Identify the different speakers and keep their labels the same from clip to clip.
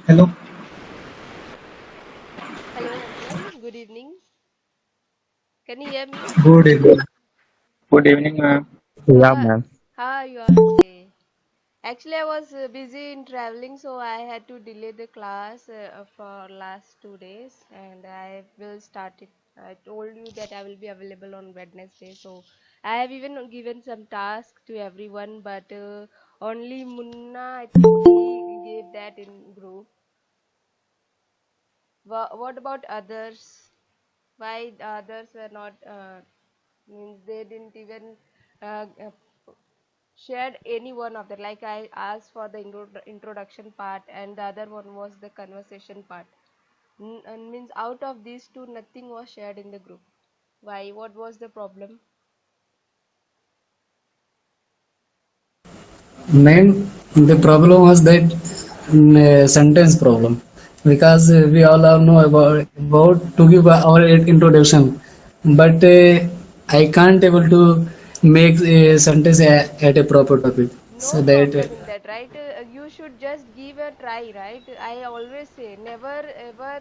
Speaker 1: Hello.
Speaker 2: Hello, everyone. Good evening. Can you hear me?
Speaker 1: Good evening.
Speaker 3: Good evening, ma'am.
Speaker 1: Yeah,
Speaker 2: How,
Speaker 1: ma'am.
Speaker 2: how are you all today? Actually, I was busy in traveling, so I had to delay the class for last 2 days, and I will start it. I told you that I will be available on Wednesday, so I have even given some task to everyone, but only Munna, I think he gave that in group. What about others? Why the others were not? Means they didn't even shared any one of them. Like I asked for the introduction part, and the other one was the conversation part. And means out of these two, nothing was shared in the group. Why? What was the problem?
Speaker 1: Main the problem was that sentence problem because we all are know about to give our introduction, but I can't able to make a sentence at a proper topic. So
Speaker 2: No
Speaker 1: that
Speaker 2: problem in that, right? You should just give a try, right? I always say never ever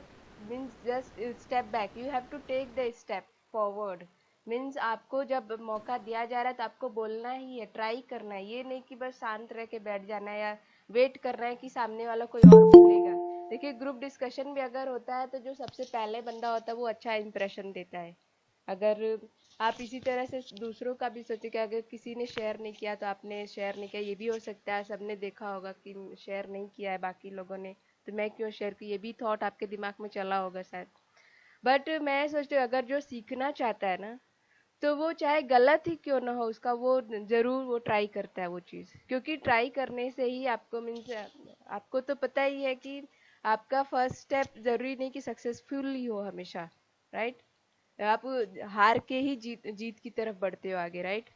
Speaker 2: means just step back. You have to take the step forward. Means आपको जब मौका दिया जा रहा है तो आपको बोलना ही है, ट्राई करना है, ये नहीं कि बस शांत रह के बैठ जाना है या वेट करना है कि सामने वाला कोई और बोलेगा. देखिए ग्रुप डिस्कशन भी अगर होता है तो जो सबसे पहले बंदा होता है वो अच्छा इंप्रेशन देता है. अगर आप इसी तरह से दूसरों का भी सोचे कि अगर किसी ने शेयर नहीं किया तो आपने शेयर नहीं किया, ये भी हो सकता है. सबने देखा होगा कि शेयर नहीं किया है बाकी लोगों ने, तो मैं क्यों शेयर की, ये भी थॉट आपके दिमाग में चला होगा शायद. बट मैं सोचती हूँ अगर जो सीखना चाहता है ना, तो वो चाहे गलत ही क्यों ना हो उसका, वो जरूर वो ट्राई करता है वो चीज़, क्योंकि ट्राई करने से ही आपको मीन्स आपको तो पता ही है कि आपका फर्स्ट स्टेप जरूरी नहीं कि सक्सेसफुल ही हो हमेशा, राइट. आप हार के ही जीत जीत की तरफ बढ़ते हो आगे, राइट.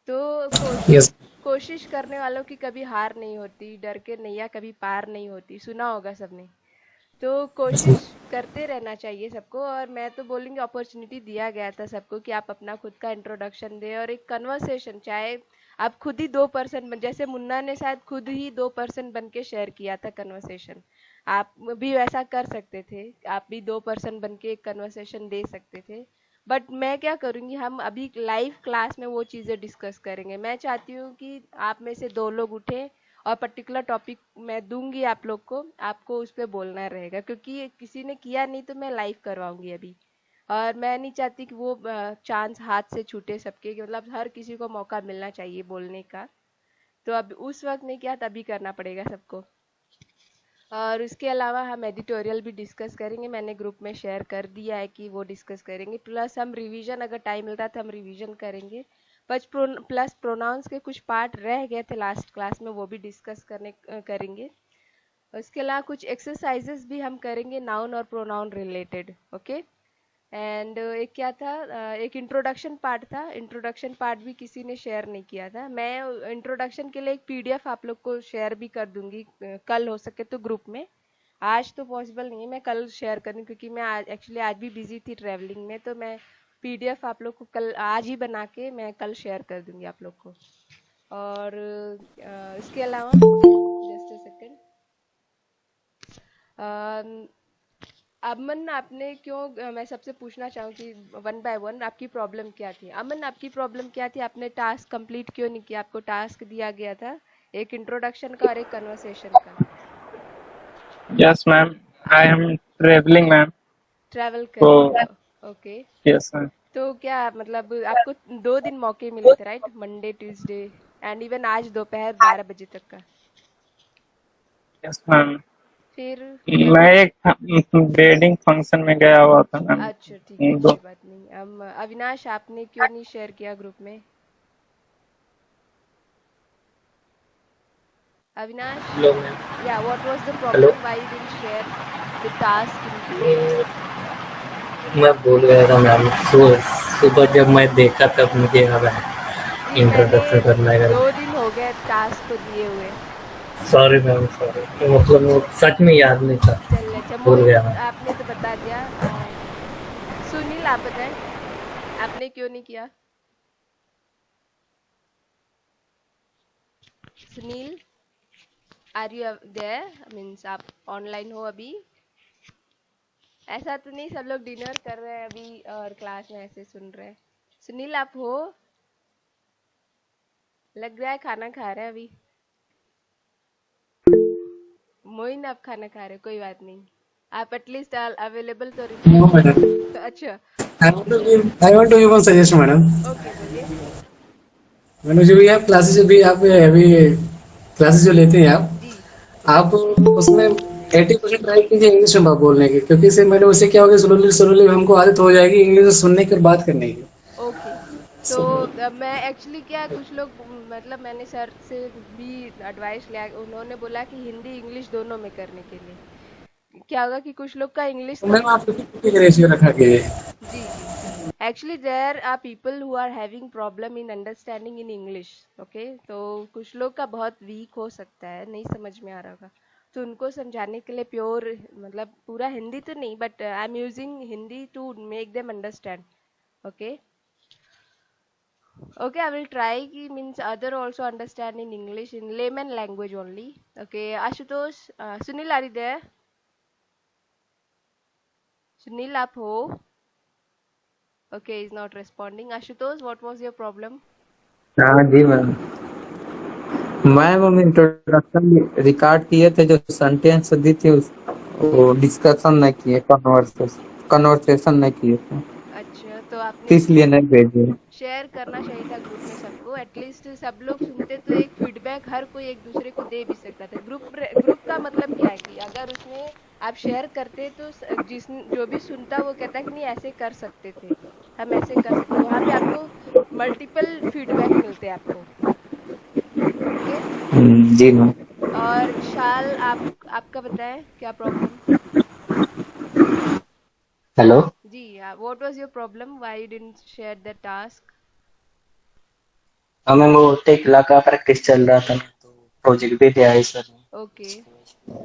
Speaker 2: तो
Speaker 1: yes.
Speaker 2: कोशिश करने वालों की कभी हार नहीं होती, डर के नैया कभी पार नहीं होती, सुना होगा सबने. तो कोशिश करते रहना चाहिए सबको, और मैं तो बोलूँगी अपॉर्चुनिटी दिया गया था सबको कि आप अपना खुद का इंट्रोडक्शन दें और एक कन्वर्सेशन, चाहे आप खुद ही 2% बन, जैसे मुन्ना ने शायद खुद ही 2% बन के शेयर किया था कन्वर्सेशन. आप भी वैसा कर सकते थे, आप भी 2% बन के एक कन्वर्सेशन दे सकते थे. बट मैं क्या करूँगी, हम अभी लाइव क्लास में वो चीज़ें डिस्कस करेंगे. मैं चाहती हूँ कि आप में से 2 लोग उठें और पर्टिकुलर टॉपिक मैं दूंगी आप लोग को, आपको उस पर बोलना रहेगा, क्योंकि किसी ने किया नहीं तो मैं लाइव करवाऊंगी अभी. और मैं नहीं चाहती कि वो चांस हाथ से छूटे सबके, कि मतलब हर किसी को मौका मिलना चाहिए बोलने का. तो अब उस वक्त नहीं किया तभी करना पड़ेगा सबको. और उसके अलावा हम एडिटोरियल भी डिस्कस करेंगे, मैंने ग्रुप में शेयर कर दिया है कि वो डिस्कस करेंगे. प्लस हम रिवीजन, अगर टाइम मिलता है तो हम रिवीजन करेंगे. प्लस प्रोनाउंस के कुछ पार्ट रह गए थे लास्ट क्लास में, वो भी डिस्कस करेंगे. उसके अलावा कुछ एक्सरसाइजेस भी हम करेंगे नाउन और प्रोनाउन रिलेटेड. ओके. एंड एक क्या था, एक इंट्रोडक्शन पार्ट था. इंट्रोडक्शन पार्ट भी किसी ने शेयर नहीं किया था. मैं इंट्रोडक्शन के लिए एक पीडीएफ आप लोग को शेयर भी कर दूंगी, कल हो सके तो ग्रुप में. आज तो पॉसिबल नहीं है, मैं कल शेयर करूँ, क्योंकि मैं आज एक्चुअली आज भी बिजी थी ट्रैवलिंग में, तो मैं पीडीएफ आप लोग को कल आज ही बना के मैं कल शेयर कर दूंगी आप लोग को. और इसके अलावा जस्ट अ सेकेंड. अमन आपने क्यों, मैं सबसे पूछना चाहूँ कि वन बाय वन आपकी प्रॉब्लम क्या थी. अमन आपकी प्रॉब्लम क्या थी, आपने टास्क कंप्लीट क्यों नहीं किया. आपको टास्क दिया गया था एक इंट्रोडक्शन का और एक कन्वर्सेशन का.
Speaker 3: Yes, ma'am. I
Speaker 2: आप
Speaker 3: am traveling, ma'am.
Speaker 2: ट्रैवल कर रहे
Speaker 3: So,
Speaker 2: हो. ओके.
Speaker 3: yes, ma'am.
Speaker 2: तो क्या मतलब आपको 2 दिन मौके मिले थे, right, Monday Tuesday and even आज दोपहर 12 बजे तक का.
Speaker 3: Yes, ma'am.
Speaker 2: फिर
Speaker 3: मैं एक वेडिंग फंक्शन में गया हुआ था, मैम.
Speaker 2: अच्छा ठीक है,
Speaker 3: दो
Speaker 2: कोई बात नहीं. हम अविनाश आपने क्यों नहीं शेयर किया ग्रुप में. Avinash,
Speaker 4: hello ma'am.
Speaker 2: yeah, what was the
Speaker 4: hello.
Speaker 2: problem? Why you didn't share the task in group?
Speaker 4: मैं भूल गया था मैम. सुबह जब मैं देखा तब मुझे याद आया
Speaker 2: जी, मैंने
Speaker 4: इंट्रोडक्शन करना है.
Speaker 2: 2 दिन हो गए टास्क को दिए हुए.
Speaker 4: Sorry ma'am, sorry. मतलब वो सच में याद नहीं था.
Speaker 2: चल अच्छा,
Speaker 4: भूल गया
Speaker 2: मोहित
Speaker 4: मैं.
Speaker 2: आपने तो बता दिया. सुनील आप बताएं, आपने क्यों नहीं किया. Sunil. Are you there means आप ऑनलाइन हो अभी? ऐसा तो नहीं सब लोग डिनर कर रहे हैं अभी और क्लास में ऐसे सुन रहे हैं। सुनील आप हो? लग रहा है खाना खा रहे हैं अभी। मोइन आप खाना खा रहे हो, कोई बात नहीं। आप एटलीस्ट अवेलेबल तो
Speaker 1: No,
Speaker 2: रहिए।
Speaker 1: madam.
Speaker 2: अच्छा,
Speaker 1: I want to give one suggestion, madam.
Speaker 2: Okay बोलिए।
Speaker 1: मैंने जो भी आप क्लासेस भी आप अभी क्लासेस जो लेते हैं
Speaker 2: जी
Speaker 1: आप उसमें 80% ट्राई कीजिए इंग्लिश में बात बोलने की, क्योंकि इससे मैंने उससे क्या होगा, स्लोली स्लोली हमको आदत हो जाएगी इंग्लिश में सुनने की और बात करने की।
Speaker 2: ओके। तो मैं एक्चुअली क्या कुछ लोग मतलब मैंने सर से भी एडवाइस लिया, उन्होंने बोला कि हिंदी इंग्लिश दोनों में करने के लिए क्या होगा कि कुछ लोग का इंग्लिश
Speaker 1: तो
Speaker 2: तो
Speaker 1: मैम आप 50-50 का रेशियो रखा कीजिए।
Speaker 2: जी जी actually there are people who are having problem in understanding in English. Okay, तो कुछ लोग का बहुत वीक हो सकता है, नहीं समझ में आ रहा होगा, तो उनको समझाने के लिए प्योर मतलब पूरा हिंदी तो नहीं but I am using Hindi to make them understand. Okay okay, I will try ki means other also understand in English in layman language only. Okay, Ashutosh, Sunil, are you there? Sunil आप हो? Okay, is not responding. Ashutosh, what was your problem?
Speaker 5: हाँ जी ma'am. Ma'am हम introduction record किए थे, जो sentence दी थी वो discussion नहीं किए, कन्वर्सेशन नहीं किए थे,
Speaker 2: अच्छा, तो आपने
Speaker 5: तो इसलिए नहीं भेजे।
Speaker 2: शेयर करना चाहिए था ग्रुप में सबको, एटलीस्ट सब लोग सुनते तो एक फीडबैक हर कोई एक दूसरे को दे भी सकता था। ग्रुप का मतलब क्या है कि अगर उसमें आप शेयर करते तो जिस जो भी सुनता वो कहता कि नहीं ऐसे कर सकते थे, हम ऐसे कर सकते, वहां पे आपको मल्टीपल फीडबैक मिलते हैं आपको। ओके
Speaker 5: जी मैम।
Speaker 2: और विशाल आपका बताएं क्या प्रॉब्लम?
Speaker 4: हेलो।
Speaker 2: जी what was your problem, why you didn't share the task?
Speaker 4: हाँ मैम, वो टेकला का प्रैक्टिस चल रहा था तो प्रोजेक्ट भी दिया है सर ने।
Speaker 2: Okay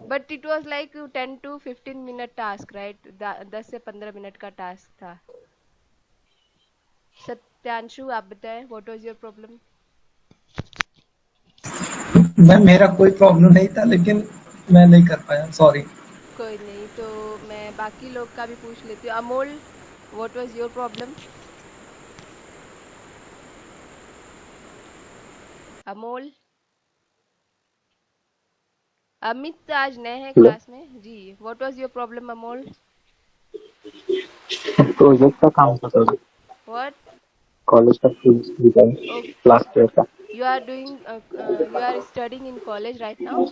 Speaker 2: but it was like 10 to 15 minute task right? 10 से 15 मिनट का टास्क था। सत्यांशु आप बताएं what was your problem?
Speaker 6: Ma'am मेरा कोई प्रॉब्लम नहीं था, लेकिन मैं नहीं कर पाया, सॉरी।
Speaker 2: कोई नहीं, तो मैं बाकी लोग का भी पूछ लेती हूँ। Amol what was your problem? Amol. Amit आज नए हैं
Speaker 5: हेलो।
Speaker 2: क्लास में जी, what was your problem Amol?
Speaker 5: Project का काम था सर,
Speaker 2: व्हाट?
Speaker 5: कॉलेज का क्लास
Speaker 2: ओके,
Speaker 5: टेस्ट का।
Speaker 2: you are doing you are studying in college right now?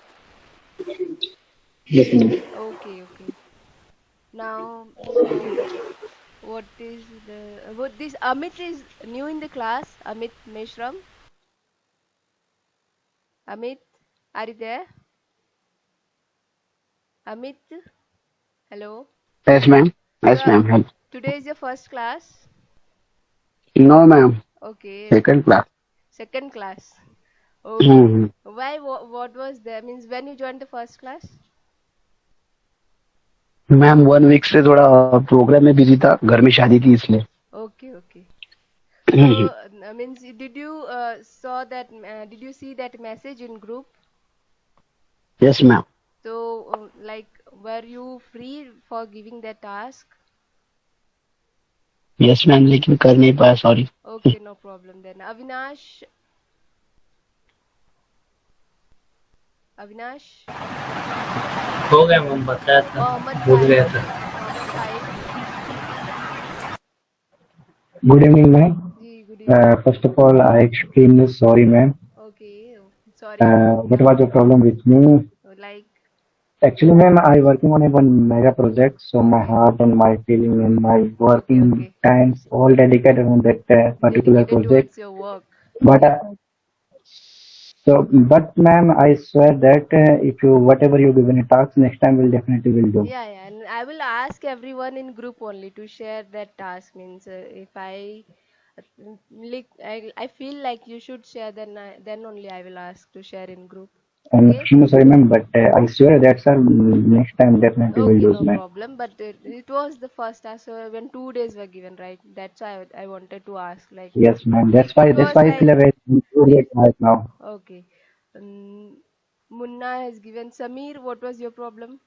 Speaker 5: Yes ma'am.
Speaker 2: Okay, okay. Now, so what is the what this Amit is new in the class? Amit Meshram. Amit, are you there? Amit, hello.
Speaker 7: Yes, ma'am.
Speaker 2: You
Speaker 7: Yes,
Speaker 2: are
Speaker 7: ma'am. Help.
Speaker 2: today is your first class.
Speaker 7: No, ma'am.
Speaker 2: Okay,
Speaker 7: Second class.
Speaker 2: second class. Okay.
Speaker 7: Hmm,
Speaker 2: Why? What was there? Means when you joined the first class?
Speaker 7: Ma'am 1 week से थोड़ा programme में busy था, घर में शादी थी इसलिए।
Speaker 2: Okay, okay. So
Speaker 7: hmm,
Speaker 2: means did you saw that? Did you see that message in group?
Speaker 7: Yes ma'am.
Speaker 2: So, like, were you free for giving that task?
Speaker 7: Yes ma'am, लेकिन कर नहीं पाया, sorry.
Speaker 2: Okay, no problem then. Avinash,
Speaker 4: हो गया ma'am, बताया था,
Speaker 2: Mohammed
Speaker 4: भूल गया
Speaker 2: Faiz,
Speaker 4: था।
Speaker 2: Mohammed Faiz.
Speaker 8: Good evening, ma'am.
Speaker 2: Ji, good evening.
Speaker 8: First of all, I extremely sorry, ma'am.
Speaker 2: Okay, sorry.
Speaker 8: What was the problem with me?
Speaker 2: Like,
Speaker 8: Actually, ma'am, I working on a one mega project, so my heart and my feeling and my
Speaker 2: okay,
Speaker 8: working
Speaker 2: okay.
Speaker 8: times all dedicated on that particular
Speaker 2: Dedicated
Speaker 8: project.
Speaker 2: towards your work.
Speaker 8: But but ma'am, I swear that if you whatever you given a task, next time will definitely will do.
Speaker 2: Yeah, yeah. And I will ask everyone in group only to share that task. Means if like I feel like you should share, then only I will ask to share in group.
Speaker 8: I'm
Speaker 2: Okay.
Speaker 8: extremely sorry, ma'am, but I swear that sir, next time definitely will
Speaker 2: Okay,
Speaker 8: do,
Speaker 2: no
Speaker 8: ma'am.
Speaker 2: problem. But it was the first task, so when 2 days were given, right? That's why I wanted to ask. Like,
Speaker 8: Yes, ma'am.
Speaker 2: it
Speaker 8: That's why
Speaker 2: was
Speaker 8: I feel
Speaker 2: like
Speaker 8: a very good right now.
Speaker 2: okay. Um, Munna has given. Sameer, what was your problem?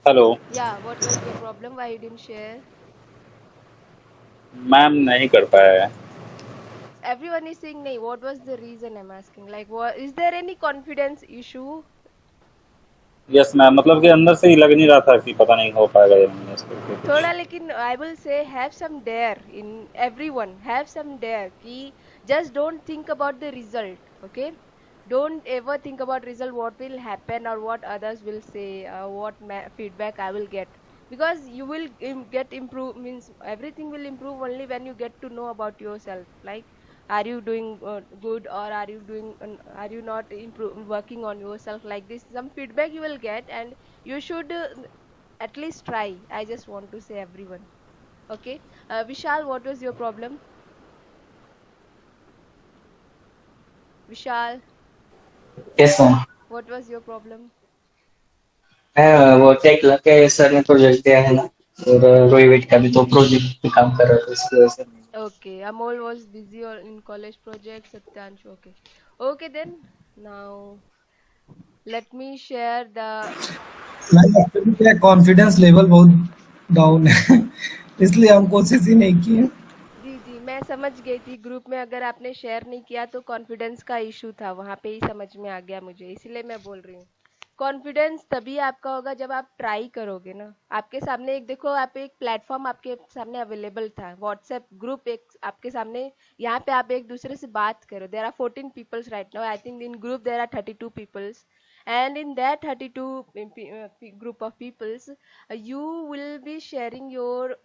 Speaker 3: Hello
Speaker 2: Yeah, what was your problem? Why you didn't share?
Speaker 3: Ma'am नहीं कर पाया है।
Speaker 2: Everyone is saying nahi. What was the reason? I'm asking. Like, what is there any confidence issue?
Speaker 3: Yes ma'am, मतलब कि अंदर से ही लग नहीं रहा था कि पता नहीं हो पाएगा या नहीं इस करके कुछ।
Speaker 2: थोड़ा लेकिन I will say have some dare in everyone. Have some dare कि just don't think about the result. Okay, don't ever think about result, what will happen or what others will say, what feedback I will get, because you will get improve, means everything will improve only when you get to know about yourself. Like, are you doing good, or are you doing are you not improve working on yourself? Like this, some feedback you will get, and you should at least try. I just want to say everyone. Okay, Vishal, what was your problem? Vishal,
Speaker 4: yes ma'am.
Speaker 2: what was your problem?
Speaker 4: मैं वो take के sir ने project दिया है ना, और रोहित का भी तो प्रोजेक्ट पे काम कर रहा था, इसकी वजह से।
Speaker 2: Okay, Amol was busy or in college project. Satyanshu, okay. Okay, then now let me share the.
Speaker 6: Ma'am actually क्या कॉन्फिडेंस लेवल बहुत डाउन है इसलिए हम कोशिश ही नहीं किए।
Speaker 2: जी जी, मैं समझ गई थी। ग्रुप में अगर आपने शेयर नहीं किया तो कॉन्फिडेंस का इशू था, वहाँ पे ही समझ में आ गया मुझे, इसीलिए मैं बोल रही हूँ। कॉन्फिडेंस तभी आपका होगा जब आप ट्राई करोगे ना। आपके सामने एक देखो, आप एक प्लेटफॉर्म आपके सामने अवेलेबल था, व्हाट्सएप ग्रुप एक आपके सामने, यहाँ पे आप एक दूसरे से बात करो। There are 14 peoples right now, I think in group there are 32 peoples, and in that 32 group of peoples, you will be sharing your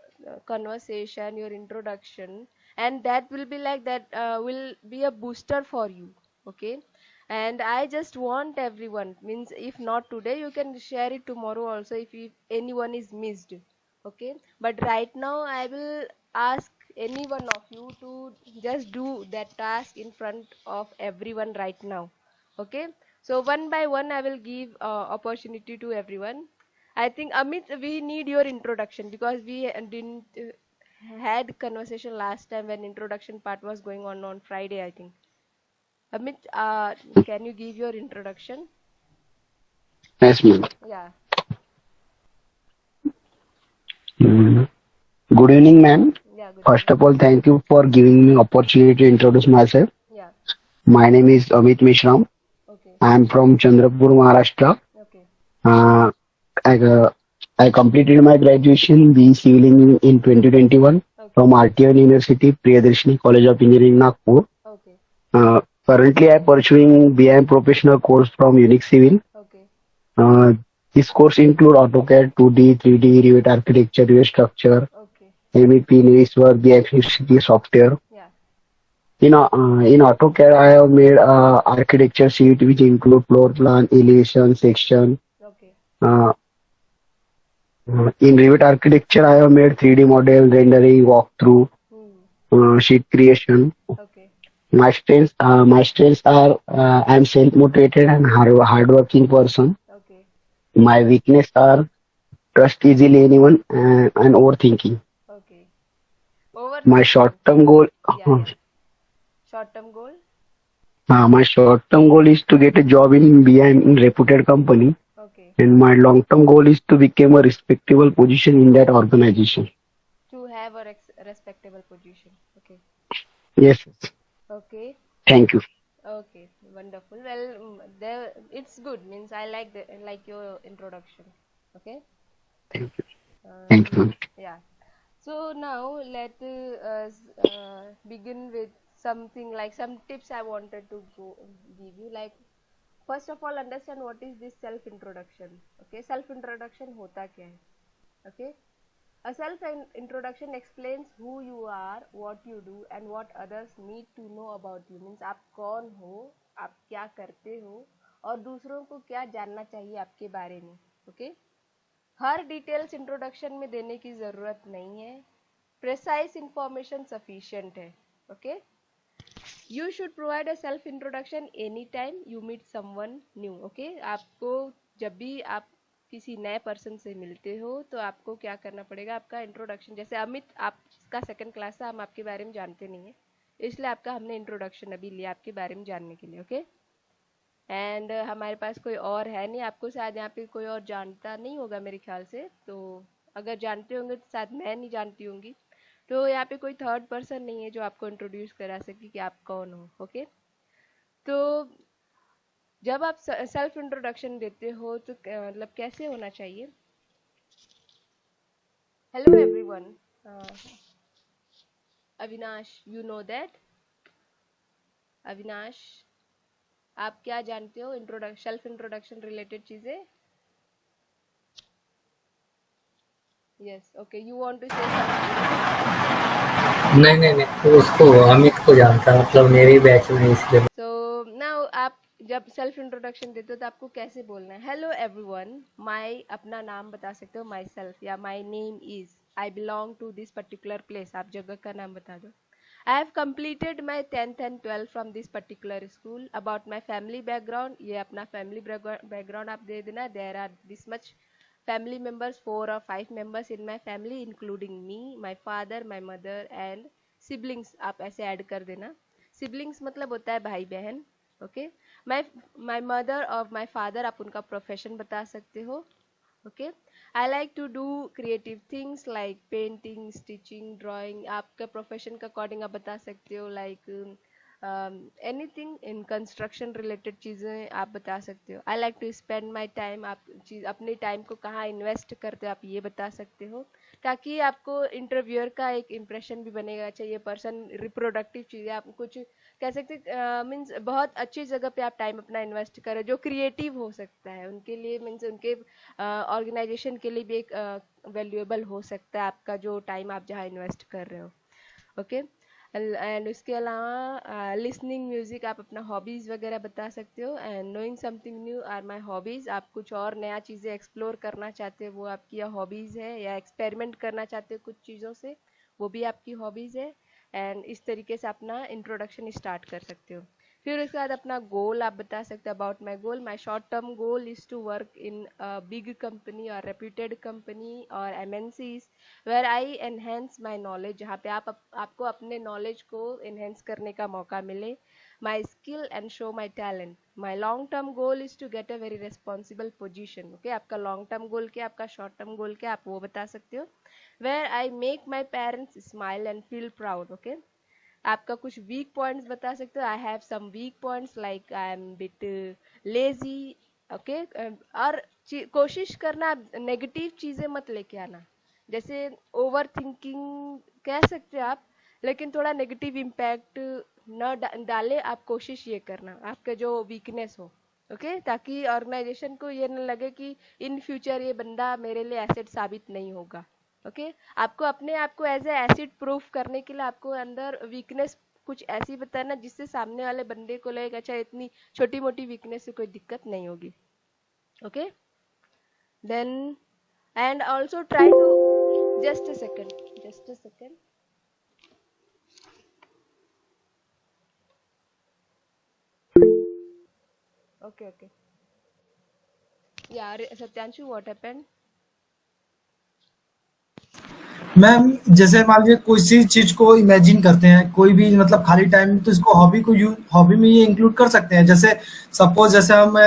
Speaker 2: conversation, your introduction, and that will be like that, will be a booster for you. Okay, and I just want everyone, means if not today you can share it tomorrow also, if anyone is missed. Okay, but right now I will ask any one of you to just do that task in front of everyone right now. Okay, so one by one I will give opportunity to everyone. I think Amit, we need your introduction because we didn't had conversation last time when introduction part was going on Friday, I think. Amit, can you give your introduction?
Speaker 7: Yes, ma'am.
Speaker 2: Yeah,
Speaker 7: Mm. Good evening, ma'am.
Speaker 2: yeah, good
Speaker 7: First
Speaker 2: evening.
Speaker 7: of all, thank you for giving me opportunity to introduce myself.
Speaker 2: Yeah,
Speaker 7: My name is Amit Mishram.
Speaker 2: okay,
Speaker 7: I am from Chandrapur, Maharashtra.
Speaker 2: okay,
Speaker 7: Uh, I, uh, I completed my graduation B Civil Engineering in 2021
Speaker 2: okay,
Speaker 7: from RTN University, Priyadarshini College of Engineering, Nagpur.
Speaker 2: okay,
Speaker 7: Currently, I am pursuing BIM professional course from Unix Civil.
Speaker 2: okay,
Speaker 7: Uh, this course include AutoCAD, 2D, 3D, Revit architecture, Revit structure,
Speaker 2: okay,
Speaker 7: MEP, Navisworks, the XFCE software.
Speaker 2: yeah,
Speaker 7: In AutoCAD, I have made architecture sheet which include floor plan, elevation, section.
Speaker 2: okay,
Speaker 7: Uh, in Revit architecture, I have made 3D model, rendering, walkthrough,
Speaker 2: hmm,
Speaker 7: sheet creation.
Speaker 2: okay,
Speaker 7: My strengths are I am self-motivated and hardworking person.
Speaker 2: okay,
Speaker 7: My weakness are trust easily anyone and overthinking.
Speaker 2: okay.
Speaker 7: My
Speaker 2: Overthinking.
Speaker 7: short-term goal,
Speaker 2: Yeah, yeah. Short term goal.
Speaker 7: my short-term goal is to get a job in BIM in reputed company,
Speaker 2: Okay.
Speaker 7: and my long-term goal is to become a respectable position in that organization.
Speaker 2: To have a respectable position. Okay.
Speaker 7: Yes,
Speaker 2: Okay.
Speaker 7: thank you.
Speaker 2: Okay. Wonderful. Well, there it's good. Means I like your introduction. Okay.
Speaker 7: Thank you. Thank
Speaker 2: Um,
Speaker 7: you.
Speaker 2: yeah. So now let us begin with something like some tips I wanted to give you. Like, first of all, understand what is this self introduction. Okay, self introduction hota kya hai? Okay, a self introduction explains who you are, what you do, and what others need to know about you. Means आप कौन हो, आप क्या करते हो, और दूसरों को क्या जानना चाहिए आपके बारे में. Okay, हर डिटेल्स इंट्रोडक्शन में देने की ज़रूरत नहीं है. प्रेसाइज इंफॉर्मेशन सफिशिएंट है. Okay, you should provide a self introduction any time you meet someone new. Okay, आपको जब भी आप किसी नए पर्सन से मिलते हो तो आपको क्या करना पड़ेगा, आपका इंट्रोडक्शन. जैसे अमित, आपका सेकंड क्लास है, हम आपके बारे में जानते नहीं है, इसलिए आपका हमने इंट्रोडक्शन अभी लिया आपके बारे में जानने के लिए, ओके। एंड हमारे पास कोई और है नहीं, आपको शायद यहाँ पे कोई और जानता नहीं होगा मेरे ख्याल से, तो अगर जानते होंगे तो शायद मैं नहीं जानती होंगी। तो यहाँ पे कोई थर्ड पर्सन नहीं है जो आपको इंट्रोड्यूस करा सके कि आप कौन हो, ओके। तो जब आप सेल्फ इंट्रोडक्शन देते हो तो मतलब कैसे होना चाहिए? Hello everyone, Avinash, you know that? Avinash, आप क्या जानते हो सेल्फ इंट्रोडक्शन रिलेटेड चीजें? Yes, okay, you want to say
Speaker 9: नहीं तो उसको अमित को जानता, मतलब मेरी बैच में, इसलिए।
Speaker 2: सो नाउ आप जब सेल्फ इंट्रोडक्शन देते हो तो आपको कैसे बोलना है? हेलो एवरीवन, माय अपना नाम बता सकते हो, माई सेल्फ, या my name is, I belong to this particular place, आप जगह का नाम बता दो। I have completed my 10th and 12th from this particular school. About my family background, ये अपना family background आप दे देना. There are this much family members, 4 or 5 members in my family, including me, my father, my mother and siblings. आप ऐसे add कर देना. Siblings मतलब होता है भाई बहन, okay? My mother or my father, आप उनका profession बता सकते हो, okay? I like to do creative things like painting, stitching, drawing. आपका प्रोफेशन का अकॉर्डिंग आप बता सकते हो, like anything in construction related चीज़ें आप बता सकते हो. I like to spend my time, आप अपने टाइम को कहाँ इन्वेस्ट करते हो आप ये बता सकते हो, ताकि आपको इंटरव्यूअर का एक इम्प्रेशन भी बनेगा. अच्छा ये पर्सन रिप्रोडक्टिव चीज़ें आप कुछ कह सकते मीन्स बहुत अच्छी जगह पे आप टाइम अपना इन्वेस्ट करें जो क्रिएटिव हो सकता है उनके लिए, मीन्स उनके ऑर्गेनाइजेशन के लिए भी एक वैल्यूएबल हो सकता है आपका जो टाइम आप जहाँ इन्वेस्ट कर रहे हो, ओके। एंड उसके अलावा लिसनिंग म्यूजिक, आप अपना हॉबीज़ वगैरह बता सकते हो. And knowing something new are my hobbies, आप कुछ और नया चीज़ें एक्सप्लोर करना चाहते हो, वो आपकी हॉबीज़ है, या एक्सपेरिमेंट करना चाहते हो कुछ चीज़ों से, वो भी आपकी हॉबीज़ है. एंड इस तरीके से अपना इंट्रोडक्शन स्टार्ट कर सकते हो. फिर उसके बाद अपना गोल आप बता सकते हो. About my goal, my short term goal is to work in big company और रेप्यूटेड कंपनी और MNCs where I enhance my knowledge, जहाँ पे आपको अपने नॉलेज को इन्हेंस करने का मौका मिले. My skill and show my talent. My long term goal is to get a very responsible position, okay. आपका लॉन्ग टर्म गोल क्या, आपका शॉर्ट टर्म गोल क्या, आप वो बता सकते हो. Where I make my parents smile and feel proud, okay. आपका कुछ वीक पॉइंट्स बता सकते हो. I have some weak points like I am bit lazy, okay. और कोशिश करना नेगेटिव चीज़ें मत लेके आना, जैसे ओवर थिंकिंग कह सकते हो आप, लेकिन थोड़ा नेगेटिव इम्पैक्ट न डाले. आप कोशिश ये करना आपका जो वीकनेस हो, ओके, ताकि ऑर्गेनाइजेशन को ये न लगे कि इन फ्यूचर ये बंदा मेरे लिए एसेट साबित नहीं होगा, ओके. आपको अपने आप को एज ए एसिड प्रूफ करने के लिए आपको अंदर वीकनेस कुछ ऐसी बताना जिससे सामने वाले बंदे को लगे अच्छा इतनी छोटी मोटी वीकनेस से कोई दिक्कत नहीं होगी, okay. Then and also try to just a second. Okay. Yeah, Satyanshu, what happened?
Speaker 6: मैम जैसे मान लीजिए किसी चीज को इमेजिन करते हैं, कोई भी मतलब खाली टाइम में, तो इसको हॉबी में ये इंक्लूड कर सकते हैं. जैसे सपोज जैसे हम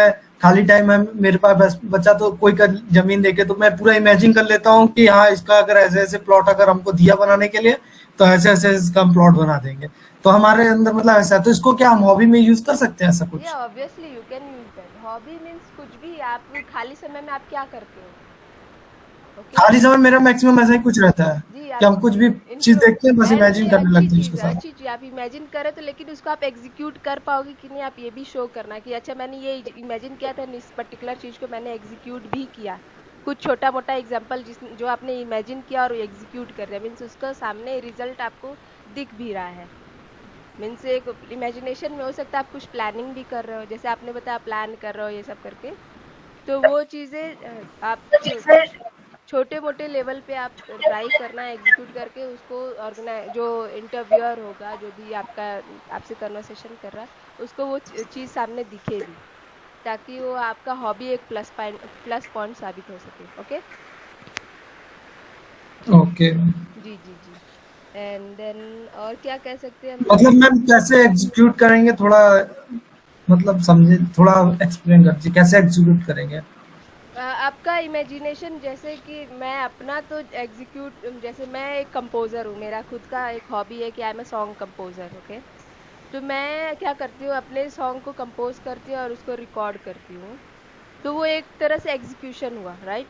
Speaker 6: खाली टाइम है मेरे पास बच्चा, तो कोई का जमीन देखे तो मैं पूरा इमेजिन कर लेता हूँ कि हाँ इसका अगर ऐसे ऐसे प्लॉट अगर हमको दिया बनाने के लिए तो ऐसे ऐसे इसका हम प्लॉट बना देंगे. तो हमारे अंदर मतलब ऐसा है, तो इसको क्या हम हॉबी में यूज कर सकते हैं ऐसा कुछ?
Speaker 2: Yeah, obviously you can use that. Hobby means कुछ भी, आप खाली समय में आप क्या करते हो, ओके.
Speaker 6: खाली समय मेरा मैक्सिमम ऐसा ही कुछ रहता है
Speaker 2: जी,
Speaker 6: कि हम कुछ भी चीज देखते हैं बस इमेजिन करने लगते हैं उसके साथ.
Speaker 2: अच्छी चीज आप इमेजिन करें तो, लेकिन उसको आप एग्जीक्यूट कर पाओगे कि नहीं, आप ये भी शो करना कि अच्छा मैंने ये इमेजिन किया था, इस पर्टिकुलर चीज को मैंने एग्जीक्यूट भी किया. कुछ छोटा मोटा एग्जांपल जो आपने इमेजिन किया और एग्जीक्यूट कर दिया, मीन्स उसका सामने रिजल्ट आपको दिख भी रहा है. मीन्स एक इमेजिनेशन में हो सकता है आप कुछ प्लानिंग भी कर रहे हो, जैसे आपने बताया प्लान कर रहे हो ये सब करके, तो वो चीज़ें आप छोटे मोटे लेवल पे आप ट्राई करना एग्जीक्यूट करके उसको जो इंटरव्यूअर होगा, जो भी आपसे कन्वर्सेशन कर रहा है, उसको वो चीज़ सामने दिखे भी, ताकि वो आपका हॉबी एक प्लस पॉइंट साबित हो सके, ओके.
Speaker 6: ओके.
Speaker 2: जी. एंड देन और क्या कह सकते हैं हम
Speaker 6: मतलब
Speaker 2: इसमें।
Speaker 6: मैम कैसे एग्जीक्यूट करेंगे थोड़ा, मतलब समझे, थोड़ा एक्सप्लेन कर दीजिए कैसे एग्जीक्यूट करेंगे।
Speaker 2: आपका इमेजिनेशन, जैसे कि मैं अपना तो एग्जीक्यूट, जैसे मैं एक कंपोजर हूँ, मेरा खुद का एक हॉबी है कि आई am a song composer. Okay, तो मैं क्या करती हूँ, अपने सॉन्ग को कंपोज करती हूँ और उसको रिकॉर्ड करती हूँ। तो वो एक तरह से एग्जीक्यूशन हुआ, राइट।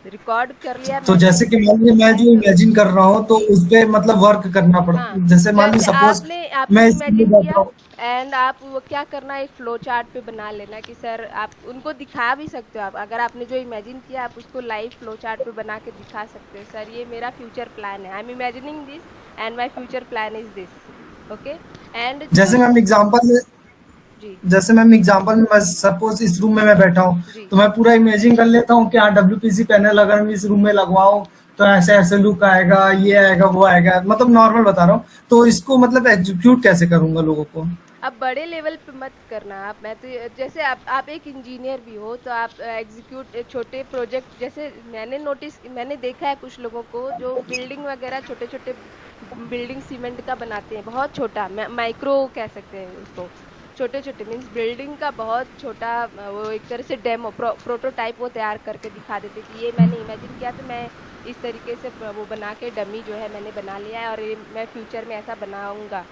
Speaker 2: रिकॉर्ड कर लिया
Speaker 6: तो
Speaker 2: मैंने
Speaker 6: जैसे कि मान लीजिए मैं जो
Speaker 2: एंड
Speaker 6: इमेजिन कर रहा हूँ तो उस पे मतलब वर्क करना
Speaker 2: हाँ,
Speaker 6: पड़ता, जैसे मान लीजिए
Speaker 2: जैसे
Speaker 6: सपोज
Speaker 2: आपने
Speaker 6: मैं
Speaker 2: आपने
Speaker 6: इस में
Speaker 2: इमेजिन
Speaker 6: बैठा
Speaker 2: किया
Speaker 6: हूँ।
Speaker 2: एंड आप वो क्या करना, एक फ्लो चार्ट पे बना लेना कि सर, आप उनको दिखा भी सकते हो। आप अगर आपने जो इमेजिन किया आप उसको लाइव फ्लो चार्ट पे बना के दिखा सकते हो, सर ये मेरा फ्यूचर प्लान है, I am imagining this and my future plan is this. Okay, and जो
Speaker 6: जैसे मैम एग्जांपल में,
Speaker 2: जी
Speaker 6: जैसे मैम एग्जांपल में मैं सपोज इस रूम में मैं बैठा हूँ,
Speaker 2: जी
Speaker 6: तो मैं पूरा इमेजिन कर लेता हूँ कि हाँ डब्ल्यूपीसी पैनल अगर मैं इस रूम में लगवाऊँ तो ऐसे ऐसे लुक आएगा, ये आएगा वो आएगा, मतलब नॉर्मल बता रहा हूँ। तो इसको मतलब एग्जीक्यूट कैसे करूंगा लोगों को।
Speaker 2: अब बड़े लेवल पे मत करना आप, मैं तो जैसे आप एक इंजीनियर भी हो तो आप एग्जीक्यूट छोटे प्रोजेक्ट, जैसे मैंने देखा है कुछ लोगों को जो बिल्डिंग वगैरह छोटे छोटे बिल्डिंग सीमेंट का बनाते हैं, बहुत छोटा, माइक्रो कह सकते हैं उसको, छोटे छोटे मीन्स बिल्डिंग का बहुत छोटा, वो एक तरह से डेमो प्रोटोटाइप वो तैयार करके दिखा देते कि ये मैंने इमेजिन किया, तो मैं इस तरीके से वो बना के डमी जो है मैंने बना लिया है और ये मैं फ्यूचर में ऐसा बनाऊंगा।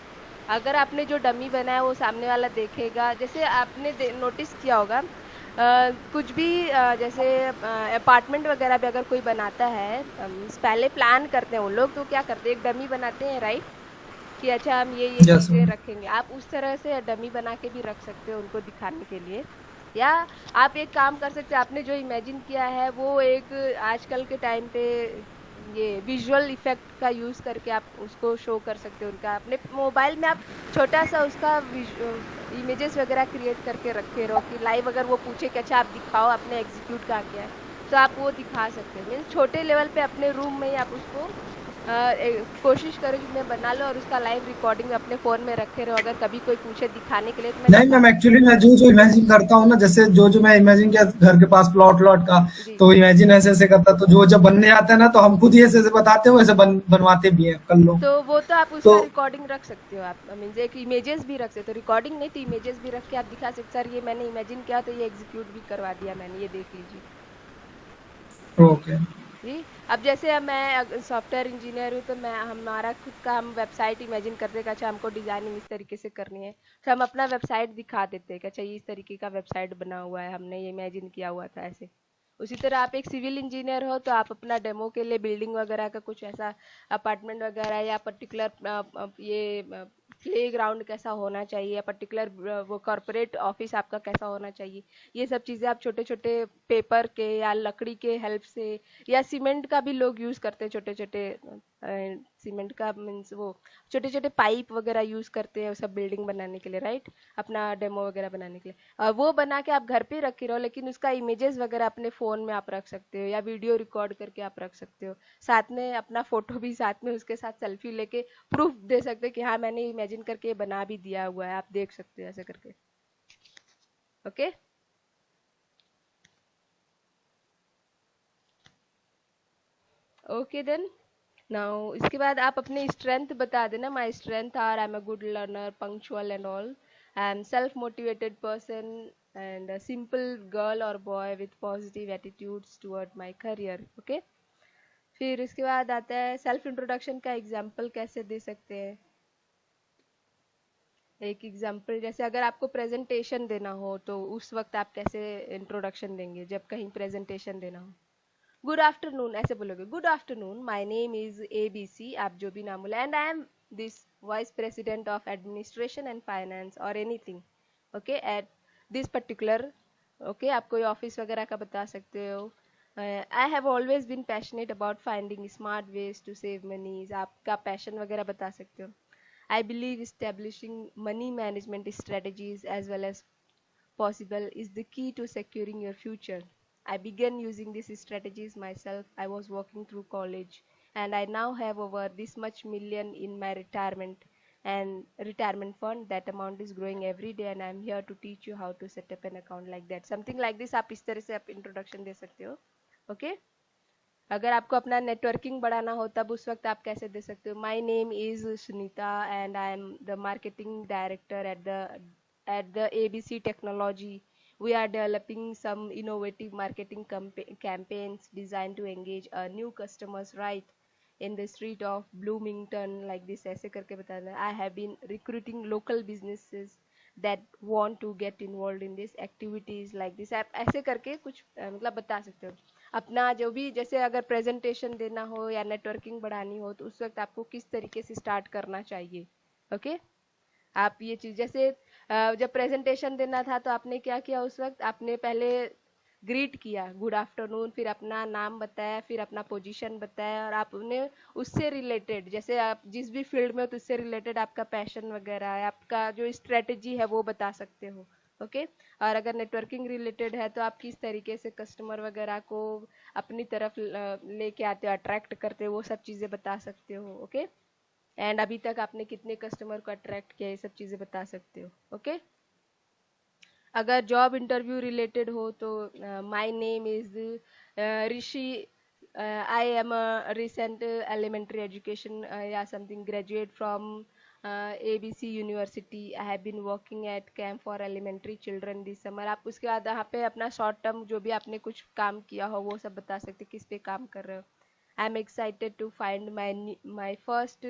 Speaker 2: अगर आपने जो डमी बनाया वो सामने वाला देखेगा, जैसे आपने नोटिस किया होगा, कुछ भी जैसे अपार्टमेंट वगैरह भी अगर कोई बनाता है, पहले प्लान करते हैं वो लोग, तो क्या करते हैं, एक डमी बनाते हैं, राइट, कि अच्छा हम ये
Speaker 6: यस
Speaker 2: चीजें
Speaker 6: मैम।
Speaker 2: रखेंगे। आप उस तरह से डमी बना के भी रख सकते हो उनको दिखाने के लिए। या आप एक काम कर सकते हैं, आपने जो इमेजिन किया है वो एक आजकल के टाइम पे ये विजुअल इफेक्ट का यूज करके आप उसको शो कर सकते हो, उनका अपने मोबाइल में आप छोटा सा उसका इमेजेस वगैरह क्रिएट करके रखे रहो कि लाइव अगर वो पूछे कि अच्छा आप दिखाओ आपने एग्जीक्यूट कहाँ किया है, तो आप वो दिखा सकते हो। मीन्स छोटे लेवल पे अपने रूम में ही आप उसको कोशिश करो कि मैं बना लो और उसका लाइव रिकॉर्डिंग अपने फोन में रखे रहो, अगर कभी कोई पूछे दिखाने के लिए तो मैं
Speaker 6: नहीं
Speaker 2: दिखा
Speaker 6: मैम,
Speaker 2: सकती
Speaker 6: एक्चुअली
Speaker 2: हूँ।
Speaker 6: मैं जो जो इमेजिन करता हूँ ना, जैसे जो जो मैं इमेजिन किया घर के पास प्लॉट लॉट का,
Speaker 2: जी
Speaker 6: तो इमेजिन ऐसे ऐसे करता, तो जो जब बनने आता है ना तो हम खुद ही ऐसे ऐसे बताते हैं, वैसे बनवाते भी हैं, कर लो।
Speaker 2: तो वो तो आप उसका
Speaker 6: तो
Speaker 2: रिकॉर्डिंग रख सकते हो, आप मीन्स एक इमेजेस भी रख सकते हो, रिकॉर्डिंग नहीं तो इमेजेस भी रख के आप दिखा सकते हो, सर ये मैंने इमेजिन किया तो ये एग्जीक्यूट भी करवा दिया मैंने, ये देख लीजिए।
Speaker 6: ओके।
Speaker 2: जी, अब जैसे अब मैं सॉफ्टवेयर इंजीनियर हूँ तो मैं हमारा खुद का हम वेबसाइट इमेजिन करते हैं कि अच्छा हमको डिजाइनिंग इस तरीके से करनी है, तो हम अपना वेबसाइट दिखा देते हैं कि अच्छा ये इस तरीके का वेबसाइट बना हुआ है, हमने ये इमेजिन किया हुआ था ऐसे। उसी तरह आप एक सिविल इंजीनियर हो तो आप अपना डेमो के लिए बिल्डिंग वगैरह का कुछ ऐसा अपार्टमेंट वगैरह या पर्टिकुलर ये प्ले ग्राउंड कैसा होना चाहिए या पर्टिकुलर वो कॉर्पोरेट ऑफिस आपका कैसा होना चाहिए, ये सब चीज़ें आप छोटे छोटे पेपर के या लकड़ी के हेल्प से, या सीमेंट का भी लोग यूज करते हैं, छोटे छोटे सीमेंट का मीन्स वो छोटे छोटे पाइप वगैरह यूज करते हैं सब बिल्डिंग बनाने के लिए, राइट, अपना डेमो वगैरह बनाने के लिए। वो बना के आप घर पे रखे रहो, लेकिन उसका इमेजेस वगैरह अपने फोन में आप रख सकते हो या वीडियो रिकॉर्ड करके आप रख सकते हो, साथ में अपना फोटो भी साथ में उसके साथ सेल्फी लेके प्रूफ दे सकते हो कि हाँ मैंने इमेजिन करके बना भी दिया हुआ है, आप देख सकते हो ऐसे करके। ओके, ओके देन, नाउ इसके बाद आप अपनी स्ट्रेंथ बता देना, my strength are I am a good learner, punctual and all, I am self motivated person and simple girl और boy with positive attitudes toward my career. Okay, फिर इसके बाद आता है सेल्फ इंट्रोडक्शन का एग्जाम्पल कैसे दे सकते हैं। एक एग्जाम्पल, जैसे अगर आपको प्रेजेंटेशन देना हो तो उस वक्त आप कैसे इंट्रोडक्शन देंगे जब कहीं प्रेजेंटेशन देना हो। गुड आफ्टरनून ऐसे बोलोगे, good afternoon, my name is ABC, आप जो भी नाम बोले, and I am this vice president of administration and finance और anything, okay, at this particular, okay, आप कोई ऑफिस वगैरह का बता सकते हो। I have always been passionate about finding smart ways to save moneys, आपका पैशन वगैरह बता सकते हो। I believe establishing money management strategies as well as possible is the key to securing your future. I began using these strategies myself. I was working through college and I now have over this much million in my retirement and retirement fund. That amount is growing every day and I'm here to teach you how to set up an account like that. Something like this आप इस तरह से आप introduction दे सकते हो, okay? अगर आपको अपना नेटवर्किंग बढ़ाना हो तब उस वक्त आप कैसे दे सकते हो? My name is Sunita and I am the marketing director at the ABC technology. We are developing some innovative marketing campaigns designed to engage new customers right in the street of Bloomington, like this. ऐसे करके बताना. I have been recruiting local businesses that want to get involved in this activities like this. आप ऐसे करके कुछ मतलब बता सकते हो अपना जो भी, जैसे अगर प्रेजेंटेशन देना हो या नेटवर्किंग बढ़ानी हो तो उस वक्त आपको किस तरीके से स्टार्ट करना चाहिए. ओके आप ये चीज जैसे जब प्रेजेंटेशन देना था तो आपने क्या किया उस वक्त? आपने पहले ग्रीट किया, गुड आफ्टरनून, फिर अपना नाम बताया, फिर अपना पोजीशन बताया, और आपने उससे रिलेटेड, जैसे आप जिस भी फील्ड में हो तो उससे रिलेटेड आपका पैशन वगैरह, आपका जो स्ट्रेटेजी है वो बता सकते हो. ओके और अगर नेटवर्किंग रिलेटेड है तो आप किस तरीके से कस्टमर वगैरह को अपनी तरफ लेके आते हो, अट्रैक्ट करते हो, वो सब चीज़ें बता सकते हो. ओके एंड अभी तक आपने कितने कस्टमर को अट्रैक्ट किया, ये सब चीज़ें बता सकते हो. ओके अगर जॉब इंटरव्यू रिलेटेड हो तो my name is Rishi, I am a recent elementary education या something graduate from ABC university. I have been working at camp for elementary children this summer. आप उसके बाद यहाँ पे अपना शॉर्ट टर्म जो भी आपने कुछ काम किया हो वो सब बता सकते, किस पे काम कर रहे हो. I am excited to find my first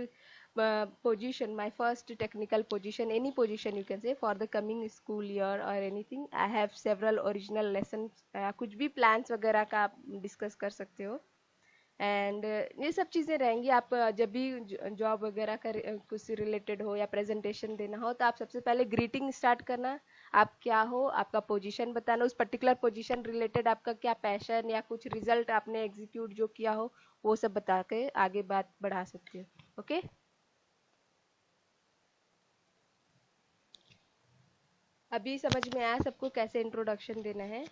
Speaker 2: position, my first technical position, any position you can say, for the coming school year or anything. I have several original lessons. कुछ भी plans वगैरह का आप डिस्कस कर सकते हो. And ये सब चीज़ें रहेंगी. आप जब भी जॉब वगैरह का कुछ रिलेटेड हो या प्रेजेंटेशन देना हो तो आप सबसे पहले ग्रीटिंग स्टार्ट करना, आप क्या हो, आपका पोजीशन बताना, उस पर्टिकुलर पोजीशन रिलेटेड आपका क्या पैशन या कुछ रिजल्ट आपने एग्जीक्यूट जो किया हो वो सब बता के आगे बात बढ़ा सकते हो. ओके अभी समझ में आया सबको कैसे इंट्रोडक्शन देना है?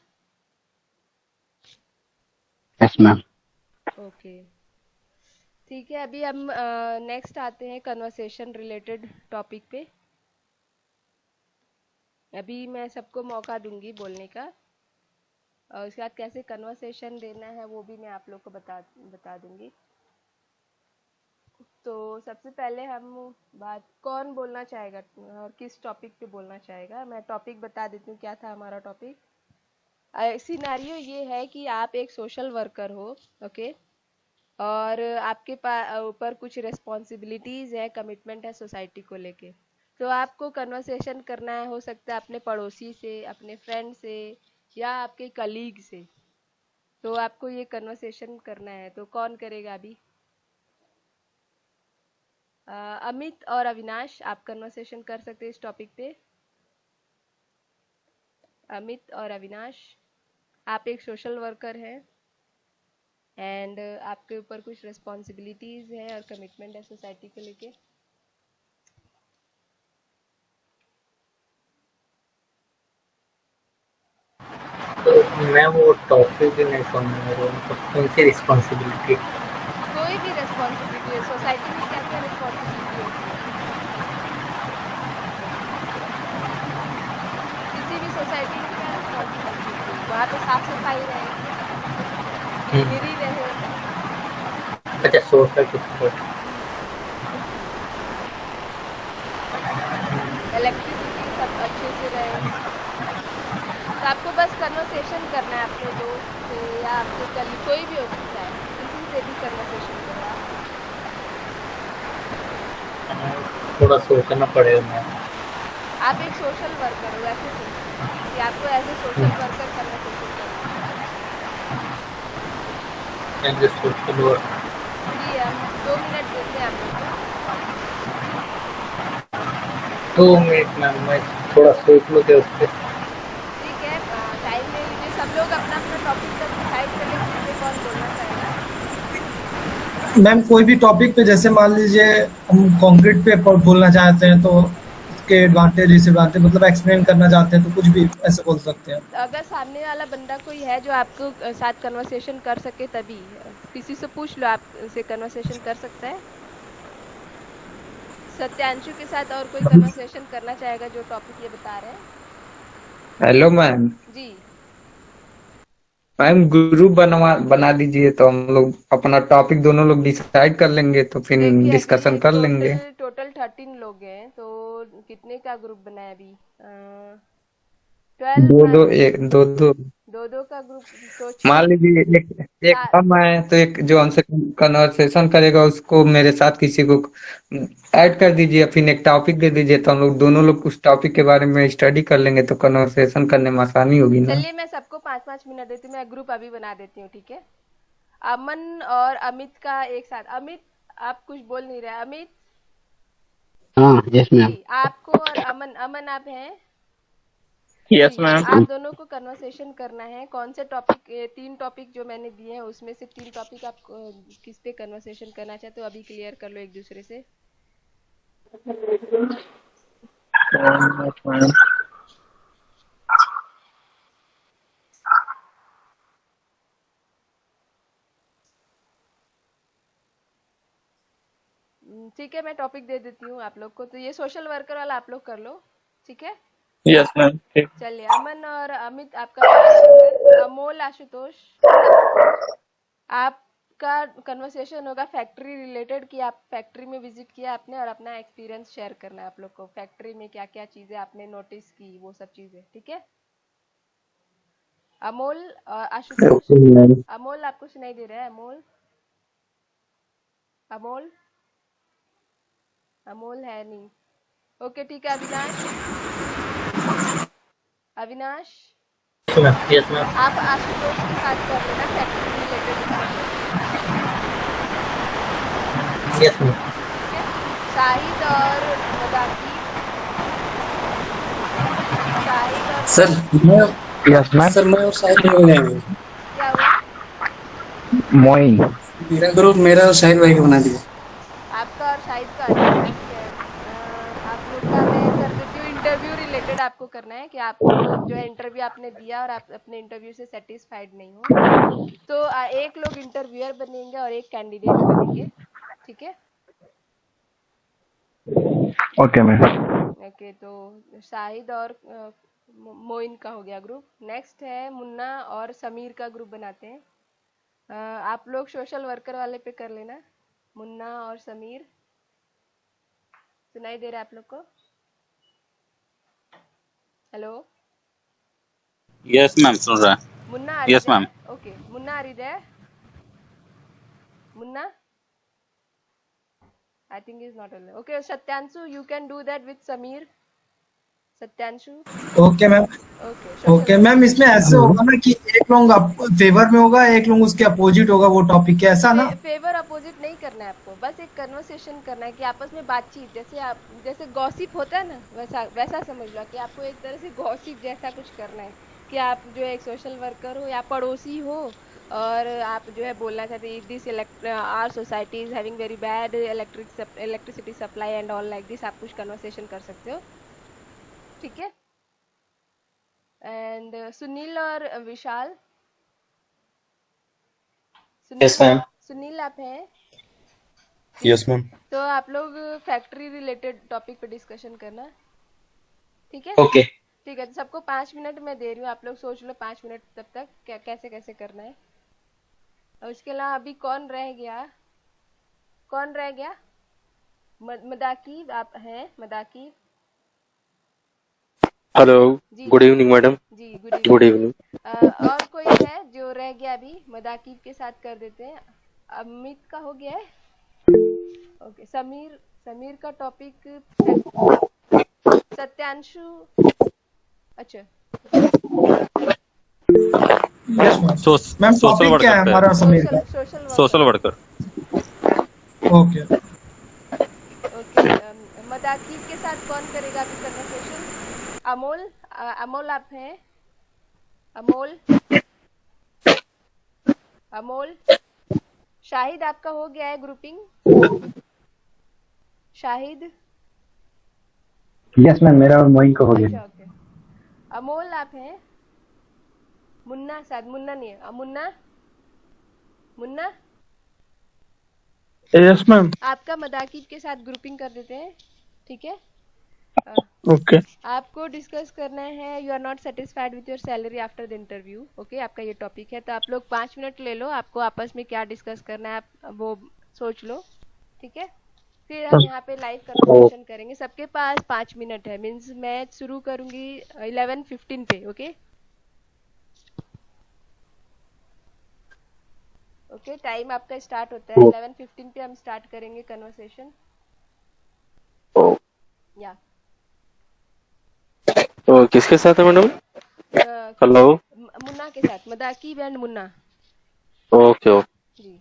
Speaker 7: Yes ma'am.
Speaker 2: ओके ठीक है. अभी हम नेक्स्ट आते हैं कन्वर्सेशन रिलेटेड टॉपिक पे. अभी मैं सबको मौका दूंगी बोलने का, और उसके बाद कैसे कन्वर्सेशन देना है वो भी मैं आप लोग को बता दूंगी. तो सबसे पहले हम बात, कौन बोलना चाहेगा और किस टॉपिक पे बोलना चाहेगा? मैं टॉपिक बता देती हूँ क्या था हमारा टॉपिक. सिनेरियो ये है कि आप एक सोशल वर्कर हो. ओके और आपके ऊपर कुछ रिस्पॉन्सिबिलिटीज है, कमिटमेंट है सोसाइटी को लेके. तो आपको कन्वर्सेशन करना है, हो सकता है अपने पड़ोसी से, अपने फ्रेंड से या आपके कलीग से. तो आपको ये कन्वर्सेशन करना है, तो कौन करेगा अभी? अमित और अविनाश आप कन्वर्सेशन कर सकते हैं इस टॉपिक पे. अमित और अविनाश, आप एक सोशल वर्कर हैं एंड आपके ऊपर कुछ रिस्पॉन्सिबिलिटीज है और कमिटमेंट है सोसाइटी को लेके.
Speaker 9: तो मैं वो टॉपिक भी नहीं समझ रहा हूँ, मतलब कौन सी रिस्पॉन्सिबिलिटी?
Speaker 2: कोई भी रिस्पॉन्सिबिलिटी है सोसाइटी में, क्या क्या रिस्पॉन्सिबिलिटी होती है किसी भी सोसाइटी में? क्या रिस्पॉन्सिबिलिटी होती है? वहाँ पे साफ सफाई रहे, क्लीनरी रहे.
Speaker 9: अच्छा सोशल सपोर्ट.
Speaker 2: इलेक्ट्रिसिटी सब अच्छे से रहे. तो आपको बस कन्वर्सेशन करना है अपने दोस्त से या आपके कल कोई भी हो सकता है, किसी से भी कन्वर्सेशन करो आप.
Speaker 9: थोड़ा सोचना पड़ेगा मैं.
Speaker 2: आप एक सोशल वर्कर हो, ऐसे सोचो कि आपको as a social worker conversation करना है.
Speaker 9: As a social worker.
Speaker 2: जी हम 2 मिनट देते हैं आप लोग को.
Speaker 9: 2 मिनट में मैं थोड़ा सोच लूँ उस पर.
Speaker 2: ठीक है टाइम ले लीजिए. सब लोग अपना अपना टॉपिक तक डिसाइड कर लें किस पे कौन बोलना चाहेगा.
Speaker 6: मैम कोई भी टॉपिक पे, जैसे मान लीजिए हम कंक्रीट पे बोलना चाहते हैं तो उसके एडवांटेज डिसएडवांटेज मतलब एक्सप्लेन करना चाहते हैं तो कुछ भी ऐसे बोल सकते हैं.
Speaker 2: अगर सामने वाला बंदा कोई है जो आपको साथ कन्वर्सेशन कर सके तभी, किसी से पूछ लो आप से कन्वर्सेशन कर सकता है. सत्यांशु के साथ और कोई कन्वर्सेशन करना चाहेगा जो टॉपिक ये बता रहे हैं?
Speaker 5: Hello ma'am.
Speaker 2: जी
Speaker 5: मैम ग्रुप बना दीजिए तो हम लोग अपना टॉपिक दोनों लोग डिसाइड कर लेंगे तो फिर
Speaker 2: देखिए अभी
Speaker 5: डिस्कशन कर लेंगे।
Speaker 2: टोटल टोटल 13 लोग हैं, तो कितने का ग्रुप बना है अभी? 12
Speaker 5: दो
Speaker 2: मान
Speaker 5: दो
Speaker 2: लीजिए।
Speaker 5: एक दो दो
Speaker 2: दो दो का ग्रुप तो
Speaker 5: मान
Speaker 2: 6।
Speaker 5: लीजिए एक एक हम आए तो एक जो हमसे कन्वर्सेशन करेगा उसको मेरे साथ किसी को ऐड कर दीजिए, फिर एक टॉपिक दे दीजिए तो हम लोग दोनों लोग उस टॉपिक के बारे में स्टडी कर लेंगे तो कन्वर्सेशन करने में आसानी होगी ना।
Speaker 2: चलिए मैं सबको 5-5 मिनट देती हूँ, मैं ग्रुप अभी बना देती हूँ, ठीक है? अमन और अमित का एक साथ। अमित, आप कुछ बोल नहीं रहे। अमित
Speaker 7: हाँ, यस मैम।
Speaker 2: जी, आपको और अमन, अमन आप हैं
Speaker 3: यस
Speaker 2: जी,
Speaker 3: मैम।
Speaker 2: आप दोनों को कन्वर्सेशन करना है। कौन से टॉपिक, 3 टॉपिक जो मैंने दिए हैं उसमें से 3 टॉपिक आप किस पे कन्वर्सेशन करना चाहते हो अभी क्लियर कर लो एक दूसरे से।
Speaker 3: मैम
Speaker 2: ठीक है, मैं टॉपिक दे देती हूँ आप लोग को। तो ये सोशल वर्कर वाला आप लोग कर लो, ठीक है?
Speaker 3: यस मैम ठीक।
Speaker 2: चलिए, अमन और अमित आपका social worker। अमोल, आशुतोष, आपका कन्वर्सेशन होगा फैक्ट्री रिलेटेड, कि आप फैक्ट्री में विजिट किया आपने और अपना एक्सपीरियंस शेयर करना है आप लोग को। फैक्ट्री में क्या क्या चीजें आपने नोटिस की, वो सब चीजें, ठीक है? अमोल और आशुतोष। अमोल, आपको सुनाई दे रहा है? अमोल, अमोल, अमोल है नहीं। ओके ठीक है। Avinash, Avinash
Speaker 9: yes ma'am.
Speaker 2: आप आशुतोष के साथ कर लेना factory related discussion,
Speaker 9: yes ma'am.
Speaker 2: ठीक है? शाहिद और मदाकी, शाहिद और
Speaker 1: सर मैं
Speaker 8: यस मैम।
Speaker 1: सर मैं और शाहिद भाई हो जाएंगे।
Speaker 2: क्या हुआ?
Speaker 8: मोइन।
Speaker 1: मेरा ग्रुप मेरा और शाहिद भाई को बना दिया।
Speaker 2: आपका और शाहिद का, अच्छा ठीक है। आप लोग का मैं कर देती हूँ इंटरव्यू रिलेटेड। आपको करना है कि आपको जो है इंटरव्यू आपने दिया और आप अपने इंटरव्यू से सेटिस्फाइड नहीं हो, तो एक लोग इंटरव्यूअर बनेंगे और एक कैंडिडेट बनेंगे, ठीक है?
Speaker 8: Okay ma'am.
Speaker 2: ओके, तो शाहिद और मोइन का हो गया ग्रुप। नेक्स्ट है मुन्ना और समीर का ग्रुप बनाते हैं। आप लोग सोशल वर्कर वाले पे कर लेना। मुन्ना और समीर, सुनाई दे रहा है आप लोग को? हेलो,
Speaker 3: यस मैम सुन रहा है।
Speaker 2: मुन्ना आ
Speaker 3: यस
Speaker 2: रही
Speaker 3: मैम।
Speaker 2: है? ओके, मुन्ना आ रही है? Munna, I think is not available. Okay, Satyanshu, you can do that with Sameer. Satyanshu,
Speaker 6: okay ma'am.
Speaker 2: Okay, social
Speaker 6: okay ma'am,
Speaker 2: worker.
Speaker 6: इसमें ऐसे होगा ना कि एक लोग फेवर में होगा, एक लोग उसके अपोजिट होगा वो टॉपिक के, ऐसा ना?
Speaker 2: फेवर अपोजिट नहीं करना है आपको, बस एक कन्वर्सेशन करना है कि आपस में बातचीत, जैसे आप जैसे गॉसिप होता है ना, वैसा वैसा समझ लो कि आपको एक तरह से गॉसिप जैसा कुछ करना है। कि आप जो है एक सोशल वर्कर हो या पड़ोसी हो और आप जो है बोलना चाहते हैं this our society is having very bad electricity supply and all like this. आप कुछ कन्वर्सेशन कर सकते हो, ठीक है? एंड सुनील और विशाल।
Speaker 4: Yes
Speaker 2: Sunil,
Speaker 4: ma'am.
Speaker 2: सुनील आप हैं?
Speaker 10: Yes ma'am.
Speaker 2: तो आप लोग फैक्ट्री रिलेटेड टॉपिक पे डिस्कशन करना, ठीक है?
Speaker 4: ओके।
Speaker 2: ठीक है, तो सबको 5 मिनट मैं दे रही हूँ, आप लोग सोच लो 5 मिनट तब तक क्या कैसे कैसे करना है। और उसके अलावा अभी कौन रह गया? कौन रह गया? मदाकी आप हैं? मदाकी
Speaker 10: हेलो।
Speaker 2: जी
Speaker 10: गुड
Speaker 2: जी
Speaker 10: इवनिंग मैडम।
Speaker 2: जी, गुड
Speaker 10: गुड
Speaker 2: इवनिंग।
Speaker 10: इवनिंग।
Speaker 2: और कोई है जो रह गया अभी? मदाकी के साथ कर देते हैं। अमित का हो गया है? ओके, समीर, समीर का टॉपिक सत्यांशु, अच्छा
Speaker 6: yes ma'am. Ma'am
Speaker 3: social
Speaker 6: topic क्या है
Speaker 3: वर्कर पे
Speaker 6: हमारा समीर
Speaker 2: सोशल
Speaker 6: का?
Speaker 2: Social
Speaker 3: social
Speaker 2: worker.
Speaker 3: Worker.
Speaker 6: Okay.
Speaker 2: Okay, मदाकी के साथ कौन करेगा अभी कन्वर्सेशन? अमोल, अमोल आप हैं? अमोल, अमोल, शाहिद आपका हो गया है ग्रुपिंग? शाहिद,
Speaker 8: यस मैम, मेरा और मोइन को हो गया।
Speaker 2: अच्छा ओके। अमोल आप हैं? मुन्ना, शायद मुन्ना नहीं है। Munna, Munna
Speaker 10: yes ma'am.
Speaker 2: आपका मदाकिब के साथ ग्रुपिंग कर देते हैं, ठीक है?
Speaker 11: Okay.
Speaker 2: आपको डिस्कस करना है you are not satisfied with your salary after the interview. Okay, आपका ये टॉपिक है, तो आप लोग 5 मिनट ले लो, आपको आपस में क्या डिस्कस करना है आप वो सोच लो, ठीक है। फिर हम यहाँ पे लाइव कन्वर्सेशन करेंगे। सबके पास 5 मिनट है, मीन्स मैं शुरू करूँगी 11:15 पे। ओके ओके, टाइम आपका स्टार्ट होता है 11:15 पे, हम स्टार्ट करेंगे कन्वर्सेशन। या
Speaker 10: तो किसके साथ है मैडम? हेलो।
Speaker 2: मुन्ना के साथ, Madakib and Munna
Speaker 10: okay okay.
Speaker 2: जी।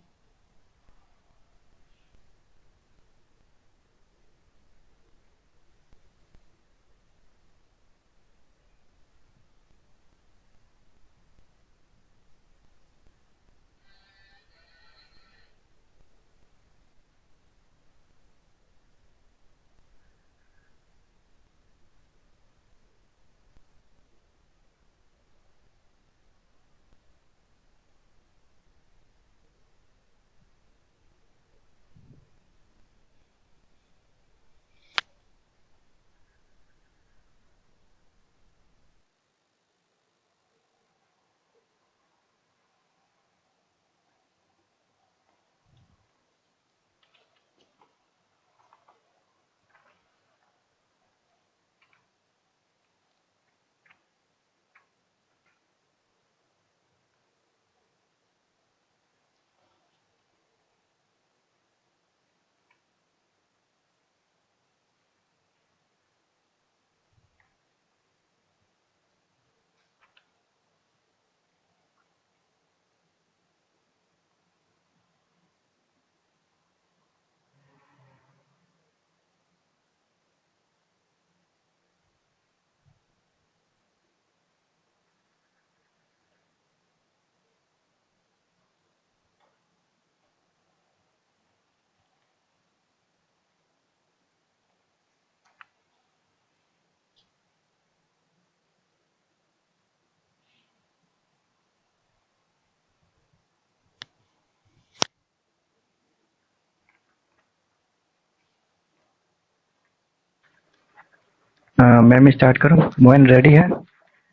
Speaker 8: मैम स्टार्ट करूँ? मोहन रेडी है?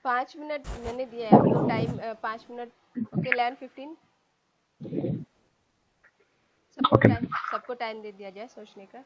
Speaker 2: 5 मिनट मैंने दिया है, आप लोग टाइम 5 मिनट। Okay 11:15,
Speaker 8: okay.
Speaker 2: सबको टाइम दे दिया जाए सोचने का।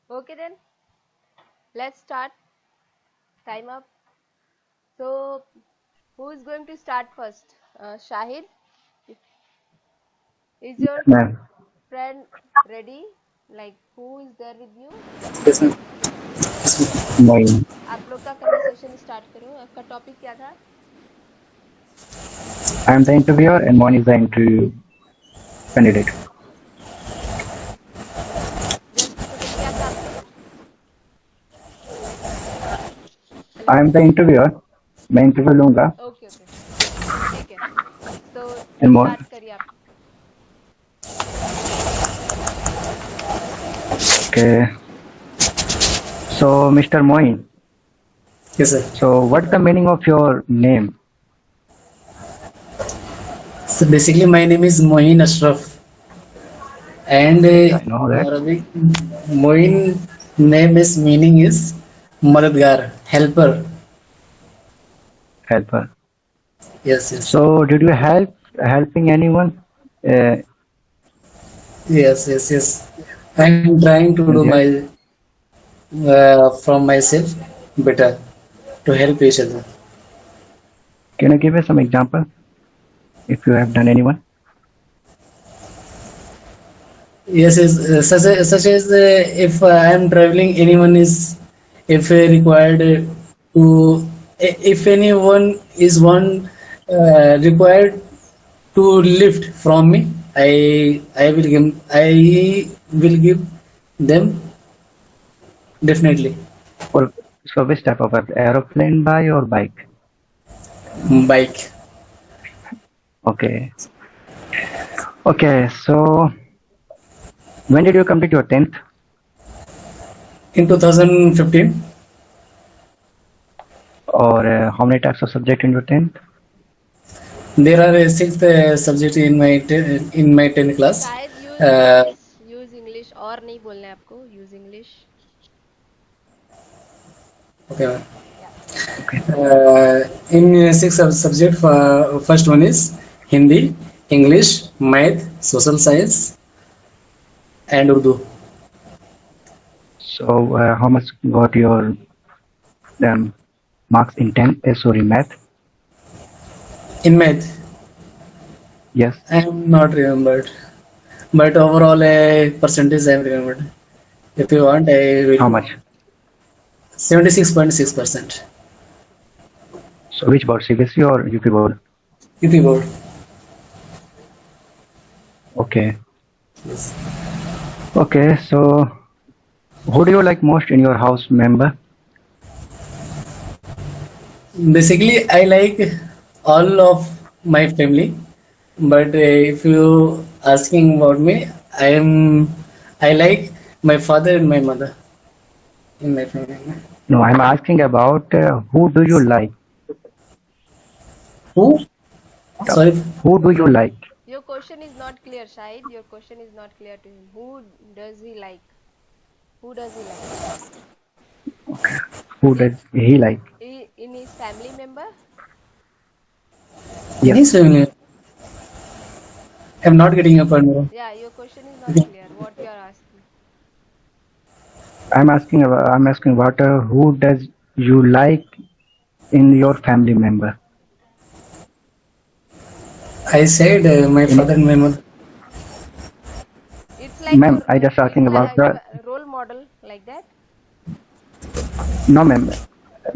Speaker 2: Okay then, let's start. Time up. So, who is going to start first? Shahid, is your
Speaker 8: ma'am.
Speaker 2: friend ready? Like, who is there with you?
Speaker 1: Yes, ma'am.
Speaker 8: Moin.
Speaker 2: आप लोग का conversation start करो. आपका topic क्या था?
Speaker 8: I am the interviewer and Moin is the interview candidate.
Speaker 2: Just a second, क्या था आपका?
Speaker 8: I am the interviewer. मैं इंटरव्यू लूंगा
Speaker 2: ओके ओके, ठीक है. तो
Speaker 8: and Moin.
Speaker 2: स्टार्ट करिए आप.
Speaker 8: Okay. So, Mr. Moin.
Speaker 1: Yes, sir.
Speaker 8: So, what's the meaning of your name?
Speaker 1: So basically, my name is Moin Ashraf, and
Speaker 8: I know that.
Speaker 1: Arabic Moin name is meaning is madadgar, helper.
Speaker 8: Helper.
Speaker 1: Yes, yes,
Speaker 8: So, did you helping anyone?
Speaker 1: yes, yes, yes. I'm trying to do
Speaker 8: Yes.
Speaker 1: my from myself better to help each other.
Speaker 8: Can you give us some example if you have done anyone?
Speaker 1: Yes, yes, such as if I am traveling, anyone is if required to if anyone is one required to lift from me, I will give them definitely
Speaker 8: Or so which type of aeroplane by or bike?
Speaker 1: bike.
Speaker 8: Okay. Okay. So when did you complete your 10th?
Speaker 1: In 2015,
Speaker 8: Or how many types of subject in your 10th?
Speaker 1: there are six subjects in my in my 10th class.
Speaker 2: शायद
Speaker 1: Uh,
Speaker 2: use English और नहीं बोलना है आपको. Use English.
Speaker 1: okay. ma'am.
Speaker 2: Yeah.
Speaker 1: In six subject, first one is Hindi, English, Math, Social Science, and Urdu.
Speaker 8: So how much got your marks in 10th? Sorry, math.
Speaker 1: In Math,
Speaker 8: Yes.
Speaker 1: I am not remembered, but overall percentage I am remembered. If you want, I will.
Speaker 8: How much?
Speaker 1: 76.6%.
Speaker 8: So which board, CBSE or UP board?
Speaker 1: UP board.
Speaker 8: Okay.
Speaker 1: Yes.
Speaker 8: Okay. So who do you like most in your house member?
Speaker 1: Basically, I like all of my family, but if you asking about me, I like my father and my mother in my family.
Speaker 8: No, I'm asking about who do you like?
Speaker 1: Who? Sorry.
Speaker 8: Who do you like?
Speaker 2: Your question is not clear, Shahid. Your question is not clear to him. Who does he like? Who does he like?
Speaker 8: Who does he like?
Speaker 2: In his family member?
Speaker 8: Yes.
Speaker 1: Yes, family. I'm not getting a point. Bro.
Speaker 2: Yeah, your question is not clear. What you are asking?
Speaker 8: I'm asking about who does you like in your family member?
Speaker 1: I said my father and my mother.
Speaker 2: It's like
Speaker 8: Ma'am, I just asking about the
Speaker 2: role model like that.
Speaker 8: No ma'am,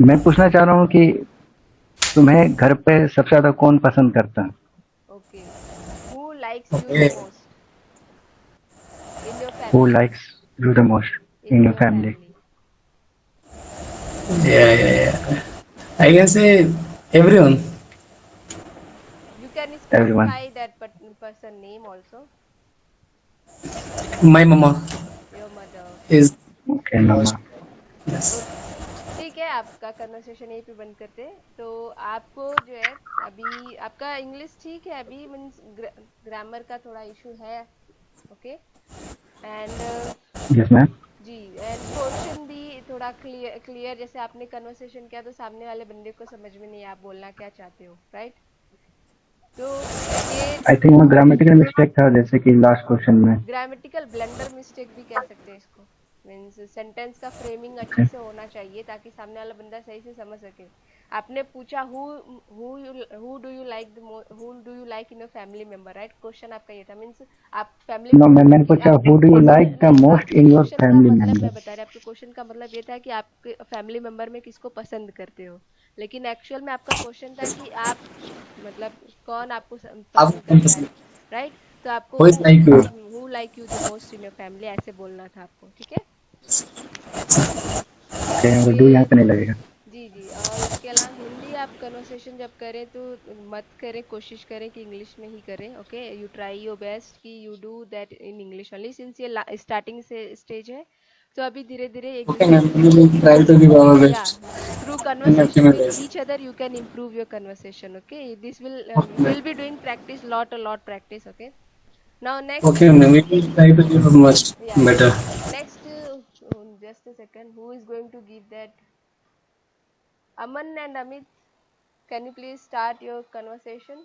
Speaker 8: मैं पूछना चाह रहा हूँ कि तुम्हें घर पे सबसे ज्यादा कौन पसंद करता है?
Speaker 2: Okay. Who likes you
Speaker 1: Okay.
Speaker 2: the most in your family?
Speaker 8: Who likes you the most in your family?
Speaker 1: Yeah. I can say everyone.
Speaker 2: You can specify
Speaker 8: Everyone.
Speaker 2: that person name also.
Speaker 1: My mama
Speaker 2: Your mother.
Speaker 1: is.
Speaker 8: Okay, mama.
Speaker 1: Yes.
Speaker 2: ठीक है, है, आपका conversation यहीं पे बंद करते हैं। तो आपको जो है अभी आपका इंग्लिश ठीक है, अभी मीन्स ग्रामर का थोड़ा इशू है, ओके। And
Speaker 8: yes ma'am.
Speaker 2: जी, एंड क्वेश्चन भी थोड़ा क्लियर जैसे आपने कन्वर्सेशन किया तो सामने वाले बंदे को समझ में नहीं आप बोलना क्या चाहते हो, राइट? तो ये
Speaker 8: आई थिंक वो ग्रामेटिकल मिस्टेक था जैसे कि लास्ट क्वेश्चन में।
Speaker 2: ग्रामेटिकल ब्लंडर मिस्टेक भी कह सकते हैं इसको। मीन्स सेंटेंस का फ्रेमिंग अच्छे से होना चाहिए ताकि सामने वाला बंदा सही से समझ सके। आपने पूछा who do you like in your family member, right? Question आपका ये था। मीन्स आप फैमिली
Speaker 8: नो मैम, मैंने पूछा who do you like the most in your
Speaker 2: question का
Speaker 8: फैमिली
Speaker 2: मतलब मैं
Speaker 8: मेंबर।
Speaker 2: बता रही आपके क्वेश्चन का मतलब ये था कि आपके फैमिली मेंबर में किसको पसंद करते हो, लेकिन एक्चुअल में आपका क्वेश्चन था कि आप मतलब कौन आपको
Speaker 1: आप
Speaker 2: पसंद करता है, राइट? तो आपको
Speaker 1: who is like you?
Speaker 2: Who like you the most in your family ऐसे बोलना था आपको, ठीक है?
Speaker 8: ओके, डू यहाँ पे नहीं लगेगा।
Speaker 2: जी जी। और उसके अलावा हिंदी आप कन्वर्सेशन जब करें तो मत करें, कोशिश करें कि इंग्लिश में ही करें, okay? You try your best कि you do that in English only, since ये स्टार्टिंग से स्टेज है। तो अभी धीरे धीरे एक
Speaker 1: Okay,
Speaker 2: दूसरे
Speaker 1: ma'am.
Speaker 2: से
Speaker 1: We will try to give our
Speaker 2: या
Speaker 1: best
Speaker 2: through
Speaker 1: in a
Speaker 2: conversation
Speaker 1: few
Speaker 2: with
Speaker 1: days.
Speaker 2: Each other you can improve your conversation, okay? This
Speaker 1: Okay, ma'am.
Speaker 2: Will be doing practice lot practice, okay? Now
Speaker 1: Okay,
Speaker 2: next,
Speaker 1: ma'am. We will try to give much
Speaker 2: या
Speaker 1: better.
Speaker 2: Next, just a second, who is going to give that? Aman and Amit, can you please start your conversation?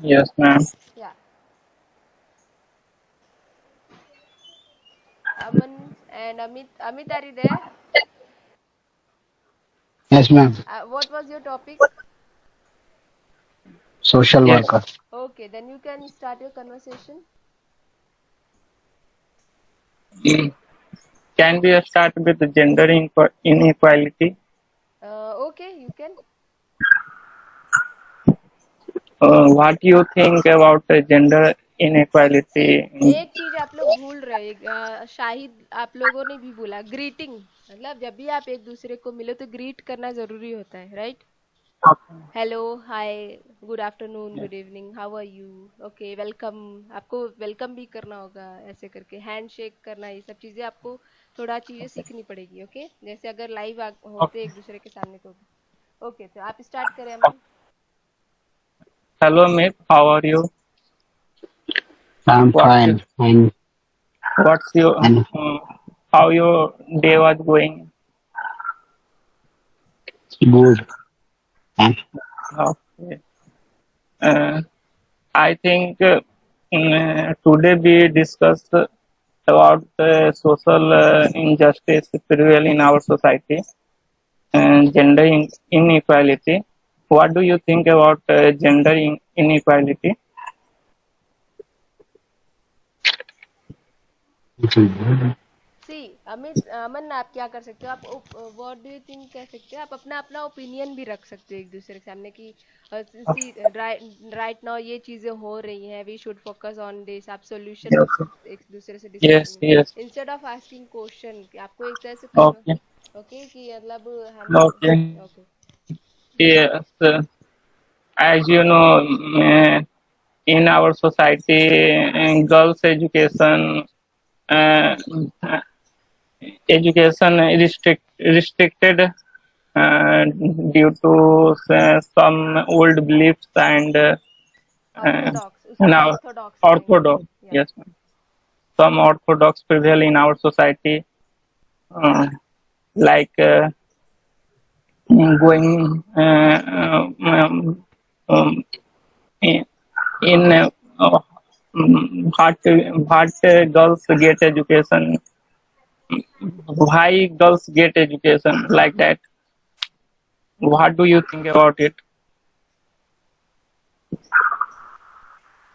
Speaker 9: Yes, ma'am.
Speaker 2: Yeah, Aman and Amit. Amit, are you there?
Speaker 7: Yes, ma'am.
Speaker 2: What was your topic?
Speaker 7: Social
Speaker 9: Yes.
Speaker 7: worker.
Speaker 2: Okay, then you can start your conversation.
Speaker 9: Can we start with the gender inequality?
Speaker 2: Okay, you can.
Speaker 9: What do you think about the gender inequality?
Speaker 2: एक चीज आप लोग भूल रहे, शाहिद आप लोगों ने भी बोला ग्रीटिंग, मतलब जब भी आप एक दूसरे को मिलो तो ग्रीट करना जरूरी होता है, right? Hello, hi, good afternoon, good evening, how are you, okay, welcome. आपको वेलकम भी करना होगा, ऐसे करके हैंड शेक करना, ये सब चीजें आपको थोड़ा चीजें सीखनी पड़ेगी, ओके? जैसे अगर लाइव होते एक दूसरे के सामने तो। ओके, तो आप स्टार्ट करें अमन।
Speaker 9: Hello, Amit. How are you?
Speaker 7: I'm
Speaker 9: What's your,
Speaker 7: fine.
Speaker 9: what's your
Speaker 7: And
Speaker 9: how your day was going?
Speaker 7: good. And
Speaker 9: Okay. Uh, I think today we discussed about social injustice prevail in our society and gender inequality. What do you think about gender inequality?
Speaker 2: सी अमित, अमन, आप क्या कर सकते हो, आप what do you think कह सकते हो, आप अपना अपना ओपिनियन भी रख सकते हो एक दूसरे के सामने कि सी राइट नाउ ये चीजें हो रही हैं, we should focus on this, आप सॉल्यूशन
Speaker 9: Yes.
Speaker 2: एक दूसरे से डिस्कशन
Speaker 9: Yes.
Speaker 2: में,
Speaker 9: Yes.
Speaker 2: Instead of asking question आपको एक तरह से
Speaker 9: Okay.
Speaker 2: ओके कि मतलब हम
Speaker 9: Okay.
Speaker 2: Okay
Speaker 9: Yes. As you know, in our society, girls' uh, education restricted due to some old beliefs and
Speaker 2: Orthodox, उसको
Speaker 9: now
Speaker 2: ऑर्थोडॉक्स कहेंगे,
Speaker 9: orthodox.
Speaker 2: या
Speaker 9: Yes, ma'am. Some orthodox prevail in our society, uh, like going in, in what girls get education, why girls get education like that. What do you think about it?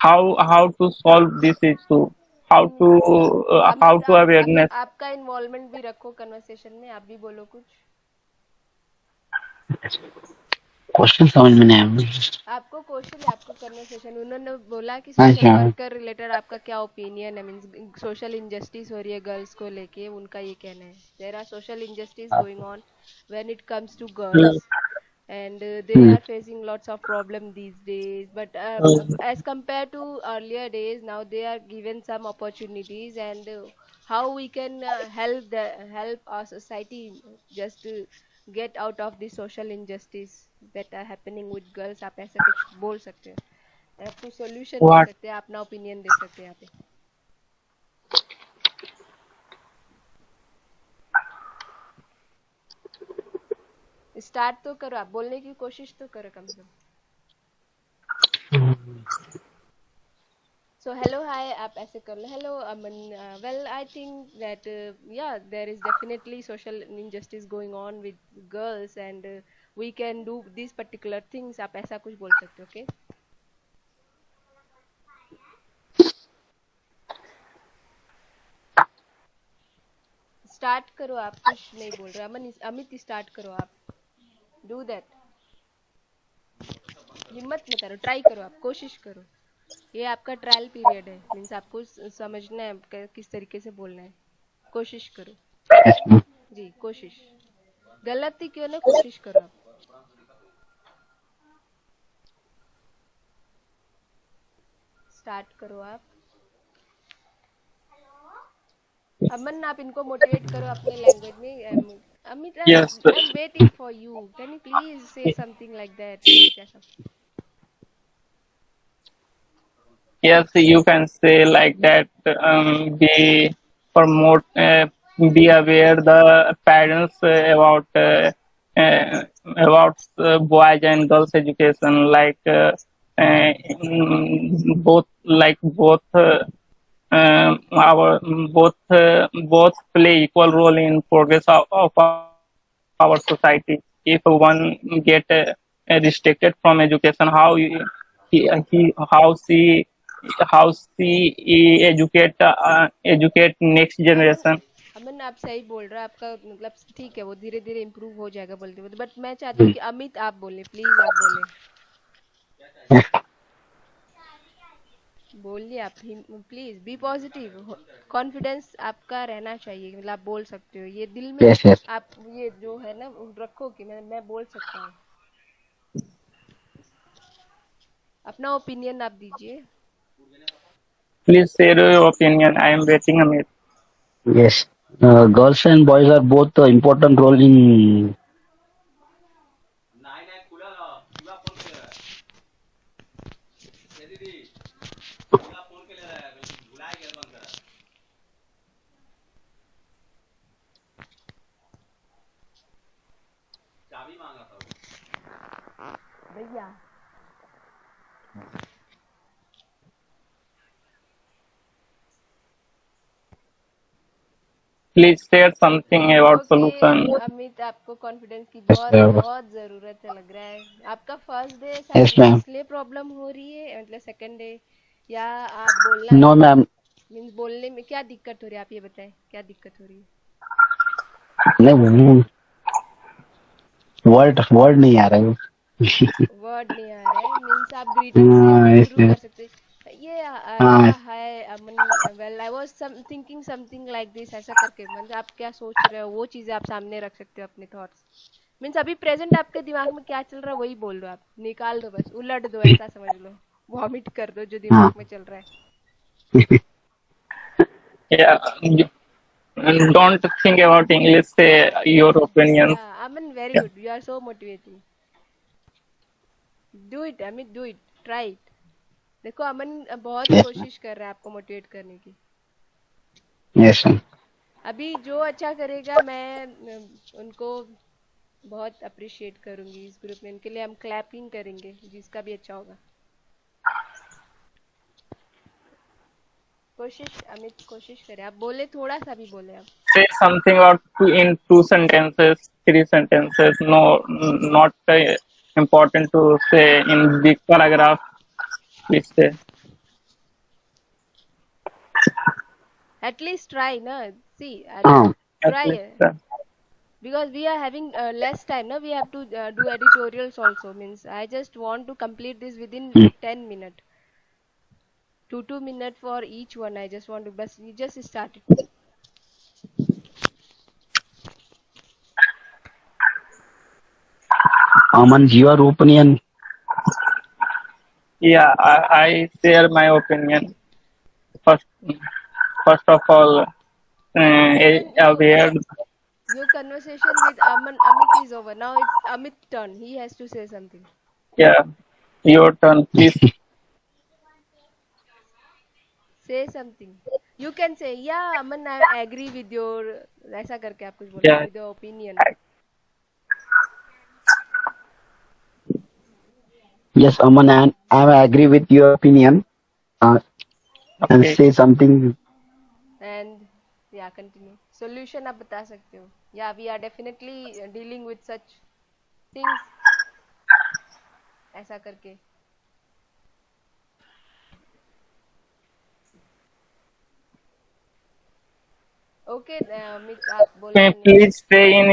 Speaker 9: How to solve this issue? How to
Speaker 2: Amit,
Speaker 9: awareness?
Speaker 2: आपका involvement भी रखो conversation में, आप भी बोलो कुछ।
Speaker 7: Question समझ में नहीं आया।
Speaker 2: आपको क्वेश्चन, आपको कन्वर्सेशन, उन्होंने बोला कि
Speaker 7: हाँ
Speaker 2: सोशल
Speaker 7: क्या?
Speaker 2: वर्कर रिलेटेड आपका क्या ओपिनियन है, मींस सोशल इंजस्टिस हो रही है गर्ल्स को लेके, उनका ये कहना है there are social injustice going on when it comes to girls and they are facing lots of problem these days, but as compared to earlier days, now they are given some opportunities, and how we can help our society just to get out of the social injustice that are happening with girls. आप ऐसा कुछ बोल सकते हैं, आप कुछ solution they
Speaker 9: What?
Speaker 2: सकते हैं, अपना opinion दे सकते हैं यहाँ पे. स्टार्ट तो करो, आप बोलने की कोशिश तो करो कम से कम. So hello, hi, आप ऐसे कर लो. Hello, Aman. Well, I think that yeah, there is definitely social injustice going on with girls, and we can do these particular things. आप ऐसा कुछ बोल सकते हो, okay? स्टार्ट करो, आप कुछ नहीं बोल रहे. अमन, अमित स्टार्ट करो आप. Do that. हिम्मत मत हारो, ट्राई करो, आप कोशिश करो. ये आपका ट्रायल पीरियड है, मीन्स आपको समझना है किस तरीके से बोलना है. कोशिश करो
Speaker 7: Yes, ma'am.
Speaker 2: जी, कोशिश. गलती क्यों ना, कोशिश करो आप. स्टार्ट करो आप. अमन, आप इनको मोटिवेट करो अपने लैंग्वेज में. Amit,
Speaker 9: Yes.
Speaker 2: I am waiting for you. Can you please से समथिंग लाइक दैट, कुछ ऐसा.
Speaker 9: Yes, you can say like that. Be promote, be aware the parents about boys and girls education. Both our both play equal role in progress of our society. If one get restricted from education, he how she educate next generation.
Speaker 2: अमन, आप सही बोल रहे हो. आपका मतलब ठीक है, वो धीरे धीरे इम्प्रूव हो जाएगा बोलते बोलते. बट मैं चाहती हूँ कि अमित आप बोले, प्लीज आप बोले. बोलिए आप, प्लीज बी पॉजिटिव. कॉन्फिडेंस आपका रहना चाहिए, मतलब आप बोल सकते हो. ये दिल में
Speaker 7: Yes, yes.
Speaker 2: आप ये जो है ना रखो कि मैं बोल सकता हूँ. अपना ओपिनियन आप दीजिए.
Speaker 9: Please share your opinion. I am waiting, Amit.
Speaker 7: Yes. Girls and boys are both important role in.
Speaker 2: भैया,
Speaker 9: Please share something about solution.
Speaker 2: Okay Amit, आपको कॉन्फिडेंस की
Speaker 7: Yes,
Speaker 2: बहुत
Speaker 7: ma'am.
Speaker 2: बहुत जरूरत है लग रहा है. आपका फर्स्ट डे
Speaker 7: Yes,
Speaker 2: शायद
Speaker 7: ma'am.
Speaker 2: इसलिए प्रॉब्लम हो रही है, मतलब सेकंड डे, या आप बोलना
Speaker 7: No, ma'am.
Speaker 2: मीन्स बोलने में क्या दिक्कत हो रही है, आप ये बताएं क्या दिक्कत हो रही है.
Speaker 7: नहीं, वर्ड नहीं आ रहा है.
Speaker 2: वर्ड नहीं आ रहा है, मीन्स आप ग्रीटिंग्स से भी
Speaker 7: Yes,
Speaker 2: शुरू
Speaker 7: yes.
Speaker 2: कर सकते. ये
Speaker 7: हाँ.
Speaker 2: या hi Aman, well I was thinking something like this, ऐसा करके मतलब आप क्या सोच रहे हो वो चीजें आप सामने रख सकते हो, अपने थॉट्स. मीन्स अभी प्रेजेंट आपके दिमाग में क्या चल रहा है वही बोल दो. आप निकाल दो, बस उलट दो, ऐसा समझ लो. वॉमिट कर दो जो दिमाग
Speaker 7: हाँ.
Speaker 2: में चल रहा है.
Speaker 9: Yeah, and don't think about English. Say your opinion.
Speaker 2: या Aman, very
Speaker 9: Yeah.
Speaker 2: Good, you are so motivating. Do it Amit, do it, try it. देखो अमन बहुत
Speaker 7: Yes, ma'am.
Speaker 2: कोशिश कर रहा है आपको मोटिवेट करने की.
Speaker 7: Yes, ma'am.
Speaker 2: अभी जो अच्छा करेगा मैं उनको बहुत अप्रिशिएट करूंगी इस ग्रुप में. इनके लिए हम क्लैपिंग करेंगे, जिसका भी अच्छा होगा. कोशिश अमित, कोशिश करें. आप बोले, थोड़ा सा भी बोले आप.
Speaker 9: Say something about in 2 sentences, 3 sentences. No, not important to say in big paragraph. Please say.
Speaker 2: At least try ना. सी
Speaker 7: हाँ.
Speaker 9: At
Speaker 2: ट्राई
Speaker 9: least,
Speaker 2: है, because we are having less time, no, we have to do editorials also. Means I just want to complete this within 10 minutes, 2 minutes for each one. I just want to, but we just started.
Speaker 7: Aman, your opinion.
Speaker 9: yeah, I share my opinion. First, first of all,
Speaker 2: Aman,
Speaker 9: a weird.
Speaker 2: your conversation with Amit is over. Now it's Amit's turn. He has to say something.
Speaker 9: Yeah, your turn, please.
Speaker 2: Say something. You can say, yeah, Aman, I agree with your. ऐसा करके आप कुछ बोलो
Speaker 9: Yeah.
Speaker 2: with your opinion.
Speaker 7: Yes, Aman, and I agree with your opinion. And
Speaker 9: Okay.
Speaker 7: say something.
Speaker 2: And yeah, continue. Solution आप बता सकते हो. Yeah, we are definitely dealing with such things. ऐसा करके. Okay, Amit, आप बोलो.
Speaker 9: May please say in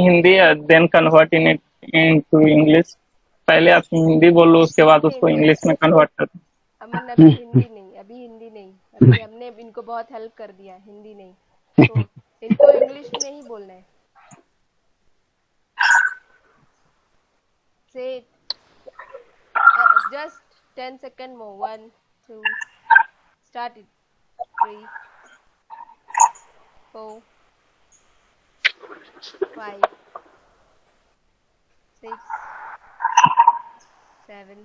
Speaker 9: Hindi, then convert in it into English. पहले आप हिंदी बोलो, उसके बाद
Speaker 2: नहीं,
Speaker 9: उसको इंग्लिश में कन्वर्ट कर.
Speaker 2: अमन अभी हिंदी नहीं. अभी हमने इनको बहुत हेल्प कर दिया. हिंदी नहीं. तो इनको इंग्लिश में ही बोलना है. Say it. Just 10 seconds more. 1, 2. Start it. 3, 4, 5, 6, 7,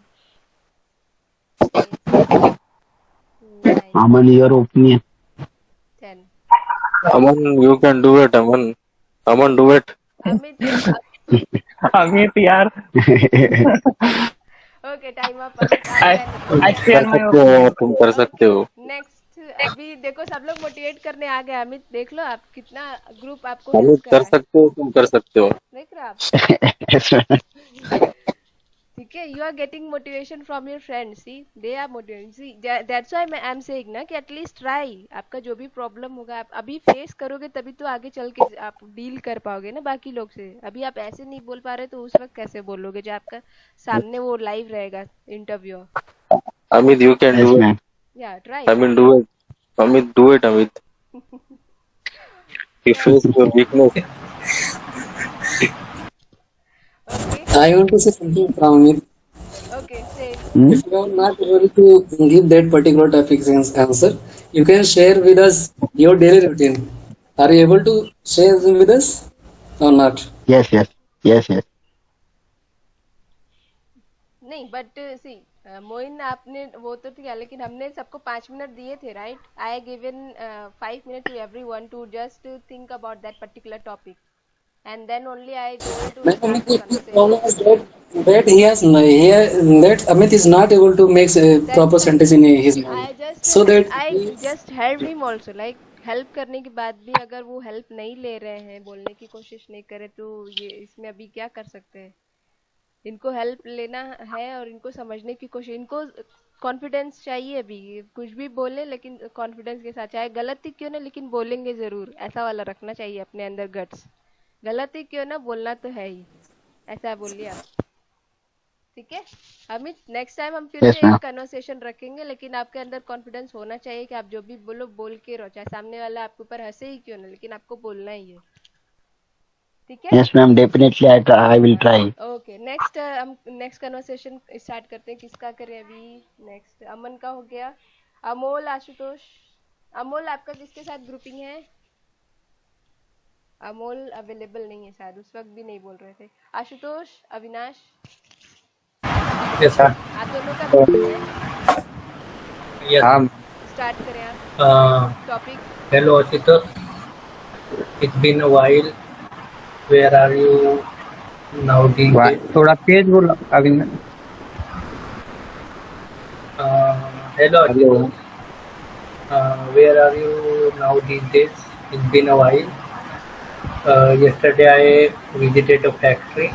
Speaker 2: 8, 9,
Speaker 7: Aman, your opinion.
Speaker 2: 10.
Speaker 10: Aman, you can do it, Aman. Aman, do it.
Speaker 2: Amit.
Speaker 9: Amit, यार.
Speaker 2: Okay, time up. Amit,
Speaker 9: I share my
Speaker 10: सकते हो,
Speaker 9: opinion.
Speaker 10: तुम कर सकते हो.
Speaker 2: नेक्स्ट अभी देखो सब लोग मोटिवेट करने आ गए. अमित देख लो आप कितना ग्रुप आपको हेल्प
Speaker 10: अमित
Speaker 2: कर
Speaker 10: कर
Speaker 2: रहा है.
Speaker 10: सकते हो, तुम कर सकते हो.
Speaker 2: देख रहे आप.
Speaker 7: Yes, ma'am.
Speaker 2: ठीक है. You are getting motivation from your friends. See they are motivating. See that's why I am saying ना कि एटलीस्ट ट्राई. आपका जो भी प्रॉब्लम होगा आप अभी फेस करोगे तभी तो आगे चल के आप डील कर पाओगे ना बाकी लोग से. अभी आप ऐसे नहीं बोल पा रहे तो उस वक्त कैसे बोलोगे जब आपका सामने वो लाइव रहेगा interview.
Speaker 10: Amit, you can
Speaker 7: Yes,
Speaker 10: do it.
Speaker 7: ma'am.
Speaker 2: या try.
Speaker 10: I mean, do it. Amit, do it, Amit. You face your weakness.
Speaker 2: Okay.
Speaker 1: I want to say something from it.
Speaker 2: Okay, say.
Speaker 1: If you are not able to give that particular topic answer, you can share with us your daily routine. Are you able to share them with us or not?
Speaker 7: Yes, yes. Yes, yes.
Speaker 2: नहीं but सी मोइन आपने वो तो किया लेकिन हमने सबको 5 minute दिए थे right. I given 5 minute to everyone to just think about that particular topic and then only I go to
Speaker 1: But
Speaker 2: start
Speaker 1: Amit,
Speaker 2: the
Speaker 1: the problem
Speaker 2: conversation.
Speaker 1: is that he has that Amit is not able to make a proper
Speaker 2: That's
Speaker 1: sentence in his mind. So that
Speaker 2: I just helped him also like help करने के बाद भी अगर वो help नहीं ले रहे हैं बोलने की कोशिश नहीं करे तो ये इसमें अभी क्या कर सकते हैं. इनको हेल्प लेना है और इनको समझने की कोशिश. इनको कॉन्फिडेंस चाहिए अभी. कुछ भी बोले लेकिन कॉन्फिडेंस के साथ चाहे गलती क्यों ना लेकिन बोलेंगे जरूर. ऐसा वाला रखना चाहिए अपने अंदर गट्स. गलती क्यों ना बोलना तो है ही. ऐसा बोलिए आप. ठीक है अमित. नेक्स्ट टाइम हम फिर
Speaker 7: Yes,
Speaker 2: से
Speaker 7: ma'am.
Speaker 2: एक कन्वर्सेशन रखेंगे लेकिन आपके अंदर कॉन्फिडेंस होना चाहिए कि आप जो भी बोलो बोल के रहो. चाहे सामने वाला आपके ऊपर हंसे ही क्यों ना लेकिन आपको बोलना ही है. ठीक है.
Speaker 7: Yes, ma'am. Definitely, I will try.
Speaker 2: Okay next हम नेक्स्ट कन्वर्सेशन स्टार्ट करते हैं. किसका करें अभी. नेक्स्ट अमन का हो गया. अमोल, आशुतोष. अमोल आपका किसके साथ ग्रुपिंग है. अमोल अवेलेबल नहीं है शायद. उस वक्त भी नहीं बोल रहे थे. आशुतोष, अविनाश.
Speaker 5: Yes, sir.
Speaker 2: आप दोनों का ग्रुपिंग है.
Speaker 6: Yes.
Speaker 2: स्टार्ट करें आप topic.
Speaker 6: Hello, Ashutosh. It's been a while. Where are you now these days?
Speaker 5: थोड़ा तेज बोलो Avinash.
Speaker 6: Hello, Ashutosh. Where are you now these days? It's been a while. Yesterday I visited a factory.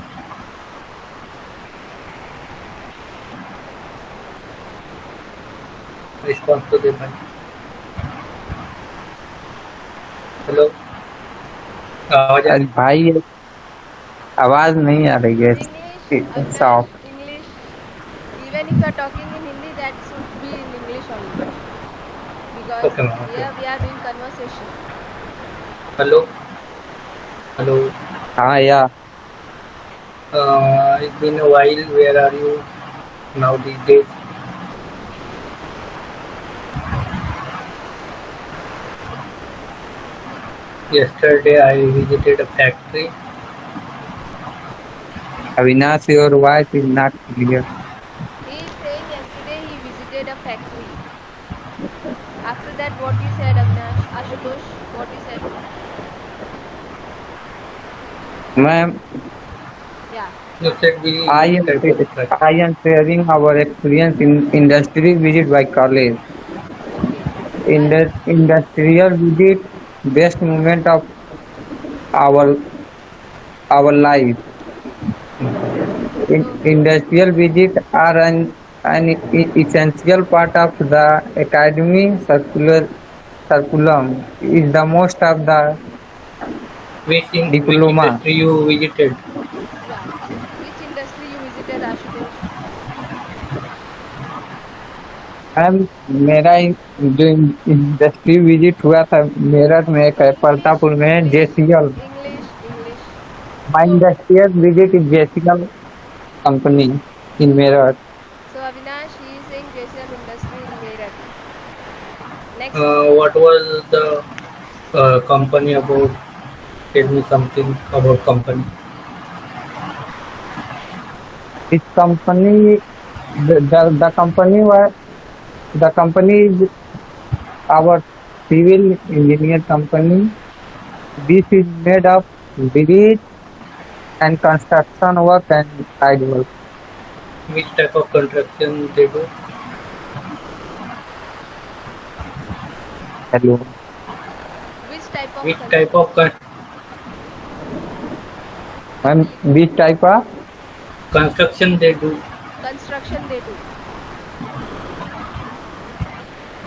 Speaker 6: Response to the man. Hello.
Speaker 5: अरे भाई आवाज नहीं आ रही है.
Speaker 2: English,
Speaker 5: Soft.
Speaker 2: English. Even if you are talking in Hindi, that should be in English only. Because
Speaker 6: Okay, ma'am, okay.
Speaker 2: here we are doing conversation.
Speaker 6: Hello. Hello.
Speaker 5: हाँ या
Speaker 6: It's been a while. Where are you now these days? Yesterday I visited a factory.
Speaker 5: Avinash, your voice is not clear.
Speaker 2: He is saying yesterday he visited a factory. After that, what you said, Avinash? Ashutosh, what you said?
Speaker 5: Ma'am,
Speaker 2: Yeah.
Speaker 6: You said we type of factory.
Speaker 5: I am sharing our experience in industry visit by college.
Speaker 2: Okay.
Speaker 5: In the industrial visit, best moment of our life.
Speaker 2: So
Speaker 5: Industrial visits are an essential part of the academy curriculum. Is the most of the
Speaker 6: Which
Speaker 5: diploma.
Speaker 6: industry you visited?
Speaker 2: yeah, which industry you visited, Ashutosh?
Speaker 5: Ma'am मेरा जो industry visit हुआ था मेरठ में
Speaker 2: English,
Speaker 5: Pratappur में
Speaker 2: English,
Speaker 5: जेसीएल
Speaker 2: English, English.
Speaker 5: My
Speaker 2: So,
Speaker 5: industrial visit is जेसीएल company in Meerut.
Speaker 2: so Avinash, he is saying JCM industry in Meerut. Next,
Speaker 6: What was the company about? Tell me something about company.
Speaker 5: This company, the company was the company is our civil engineer company. This is made of bridge and construction work and side work.
Speaker 6: Which type of construction they do?
Speaker 5: Hello.
Speaker 2: which type of
Speaker 6: Which type of
Speaker 5: Ma'am, which type of
Speaker 6: construction they do?
Speaker 2: construction they do?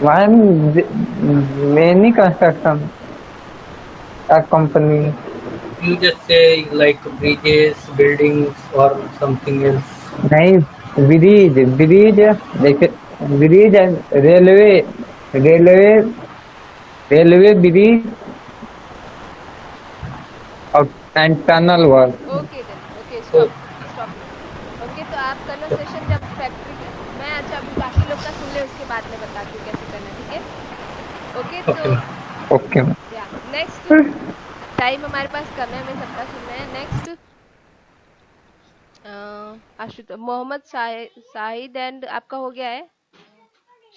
Speaker 5: ma'am many construction company.
Speaker 6: You just say like bridges, buildings, or something else.
Speaker 5: नहीं bridge bridge जैसे bridge and railway railway bridge और and tunnel work.
Speaker 2: Okay then. Okay, stop. Stop it. Okay, तो आप conversation जब factory मैं अच्छा अभी बाकी लोग का सुन ले उसके बाद में बताती हूँ कैसे करना, ठीक है? ओके तो
Speaker 5: ओके.
Speaker 2: या नेक्स्ट टाइम हमारे पास कम है, हमें सबका सुनना है. नेक्स्ट आशुतोष मोहम्मद शाहिद एंड आपका हो गया है,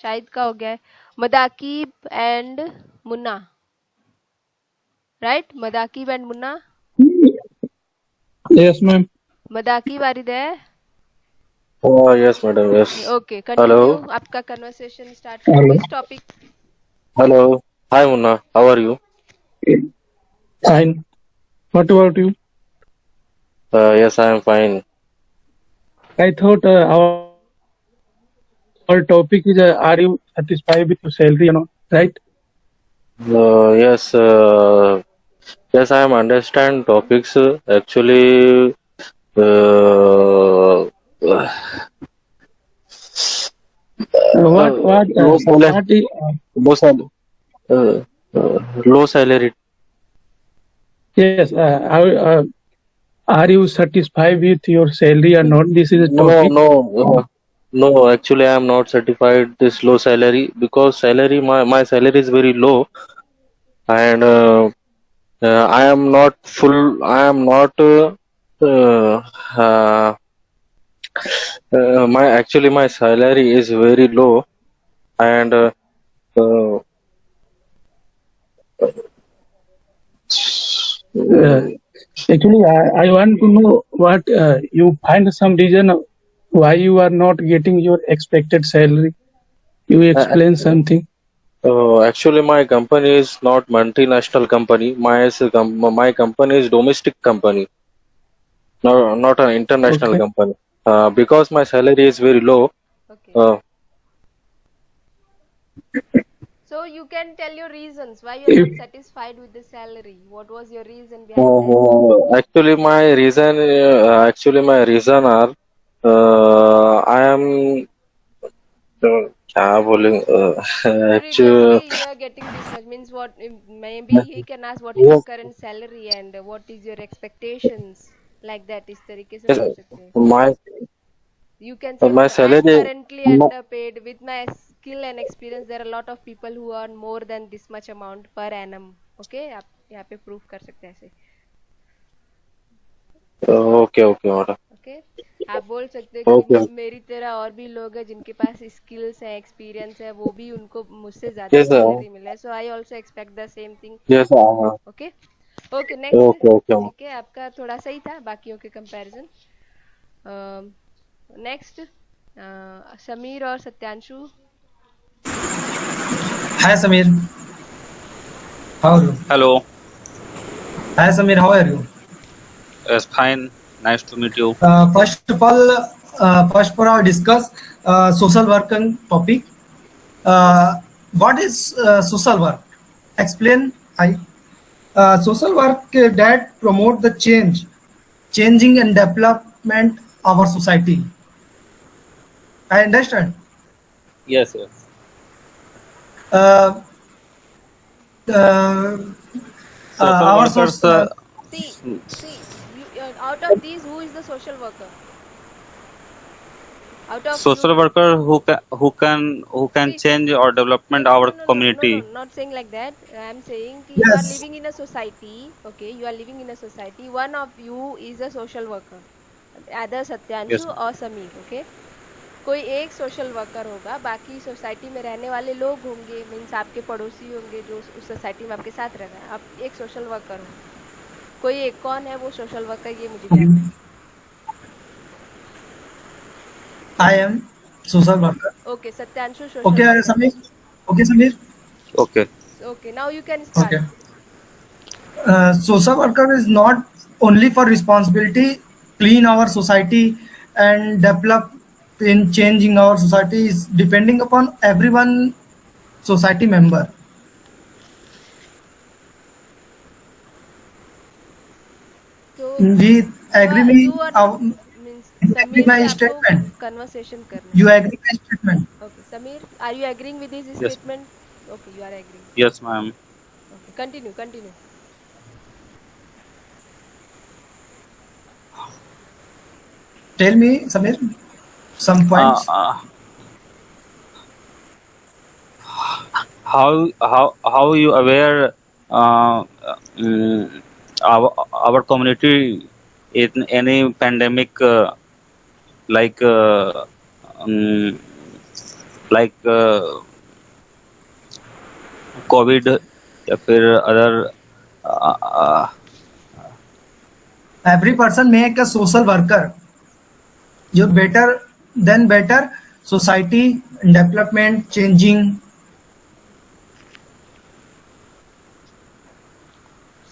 Speaker 2: शाहिद का हो गया है. Madakib and Munna, right? Madakib and Munna.
Speaker 10: Yes, ma'am.
Speaker 2: Madakib are you there?
Speaker 10: Oh, yes, madam. Yes.
Speaker 2: Okay continue
Speaker 10: Hello.
Speaker 2: आपका कन्वर्सेशन स्टार्ट करो. Which topic?
Speaker 10: Hello. Hi, Munna. How are you?
Speaker 11: Fine. What about you?
Speaker 10: Yes, I am fine.
Speaker 11: I thought our topic is are you satisfied with your salary or not? Right?
Speaker 10: Yes. Yes, I am understand topics. Actually, low salary.
Speaker 11: What is
Speaker 10: Low salary. Uh, Low salary.
Speaker 11: yes? Are you satisfied with your salary or not? This is a
Speaker 10: No,
Speaker 11: topic.
Speaker 10: no. Actually, I am not certified this low salary because salary my salary is very low, and I am not full. I am not. Uh, my salary is very low, and uh,
Speaker 11: Uh, Actually, I want to know what you find some reason why you are not getting your expected salary. You explain something.
Speaker 10: actually, my company is not multinational company. My company is domestic company, not an international
Speaker 11: Okay.
Speaker 10: company. Because my salary is very low.
Speaker 2: Okay.
Speaker 10: Uh,
Speaker 2: So you can tell your reasons why you are not satisfied with the salary. What was your reason behind that?
Speaker 10: actually my reason are I am क्या बोलें actually
Speaker 2: Previously, you are getting this much means what? Maybe he can ask what is your current salary and what is your expectations. Like that, इस तरीके से पूछ सकते हैं.
Speaker 10: my
Speaker 2: You can say
Speaker 10: my
Speaker 2: I am
Speaker 10: salary
Speaker 2: currently underpaid. With my skill and experience, there are a lot of people who earn more than this much amount per annum. Okay, आप यहाँ पे proof कर सकते हैं ऐसे।
Speaker 10: Okay, okay, madam.
Speaker 2: Okay, आप बोल सकते हो कि
Speaker 10: Okay.
Speaker 2: मेरी तरह और भी लोग हैं जिनके पास स्किल्स है, एक्सपीरियंस है, वो भी उनको मुझसे ज्यादा
Speaker 10: Yes, sir.
Speaker 2: सैलरी मिला है, so I also expect the same thing.
Speaker 10: Yes, sir.
Speaker 2: Okay okay, next.
Speaker 10: Okay, okay.
Speaker 2: ठीक है, आपका थोड़ा सही था बाकियों के कंपैरिजन। नेक्स्ट, समीर और Satyanshu.
Speaker 6: Hi Samir, how are you?
Speaker 3: Hello.
Speaker 6: Hi Samir, how are you?
Speaker 3: Yes, fine. Nice to meet you.
Speaker 6: First of all, first for our discuss social work and topic. What is social work? Explain. Social work that promote the changing and development of our society. I understand.
Speaker 3: Yes, yes.
Speaker 6: Uh, uh,
Speaker 3: Social
Speaker 6: our
Speaker 3: workers.
Speaker 2: See, out of these, who is the social worker? Out of
Speaker 3: Social
Speaker 2: you,
Speaker 3: worker who can
Speaker 2: see,
Speaker 3: change or development our community.
Speaker 2: not saying like that. I'm saying कि you are
Speaker 6: yes.
Speaker 2: living in a society. Okay, you are living in a society. One of you is a social worker. Either
Speaker 3: Yes.
Speaker 2: Satyanshu और Sameer. Okay, कोई एक social worker होगा, बाकी society में रहने वाले लोग होंगे, मीन्स आपके पड़ोसी होंगे जो उस सोसाइटी में आपके साथ रह रहे हैं। आप एक सोशल वर्कर हो, कोई एक कौन है वो सोशल वर्कर, ये मुझे जानना
Speaker 6: I am social worker.
Speaker 2: है। Okay, Satyanshu social
Speaker 6: Okay,
Speaker 2: worker.
Speaker 6: Samir. Okay, Samir.
Speaker 3: Okay.
Speaker 2: Okay, now you can start.
Speaker 6: Okay. Social worker is not only for responsibility clean our society and develop in changing our society is depending upon everyone society member.
Speaker 2: तो
Speaker 6: We agree me
Speaker 2: you are means
Speaker 6: agree
Speaker 2: Samir
Speaker 6: my
Speaker 2: से आपको
Speaker 6: statement.
Speaker 2: Conversation करना
Speaker 6: You agree my statement.
Speaker 2: है। Okay Samir, are you agreeing with this
Speaker 3: Yes.
Speaker 2: Statement? Okay, you are agreeing.
Speaker 3: Yes, ma'am.
Speaker 2: Okay, continue.
Speaker 6: Tell me, Samir, some points.
Speaker 3: How you aware our community in any pandemic like um, COVID या फिर other
Speaker 6: Every person make a social worker. You better than better society development changing.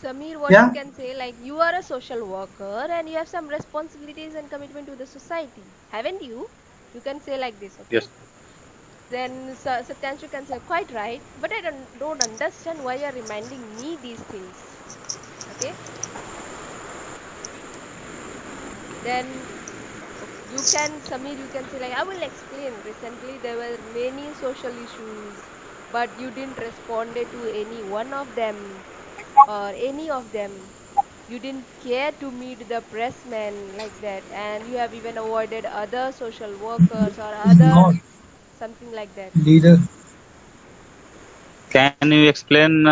Speaker 2: Samir, what
Speaker 6: Yeah.
Speaker 2: you can say, like you are a social worker and you have some responsibilities and commitment to the society, haven't you? You can say like this, okay?
Speaker 3: yes.
Speaker 2: Then Satyanshu can say, quite right, but I don't understand why you are reminding me these things. Okay? Then you can, Samir, you can say like, I will explain. Recently there were many social issues, but you didn't respond to any one of them or any of them. You didn't care to meet the pressmen like that, and you have even avoided other social workers or other
Speaker 6: Not
Speaker 2: something like that.
Speaker 6: leader.
Speaker 3: Can you explain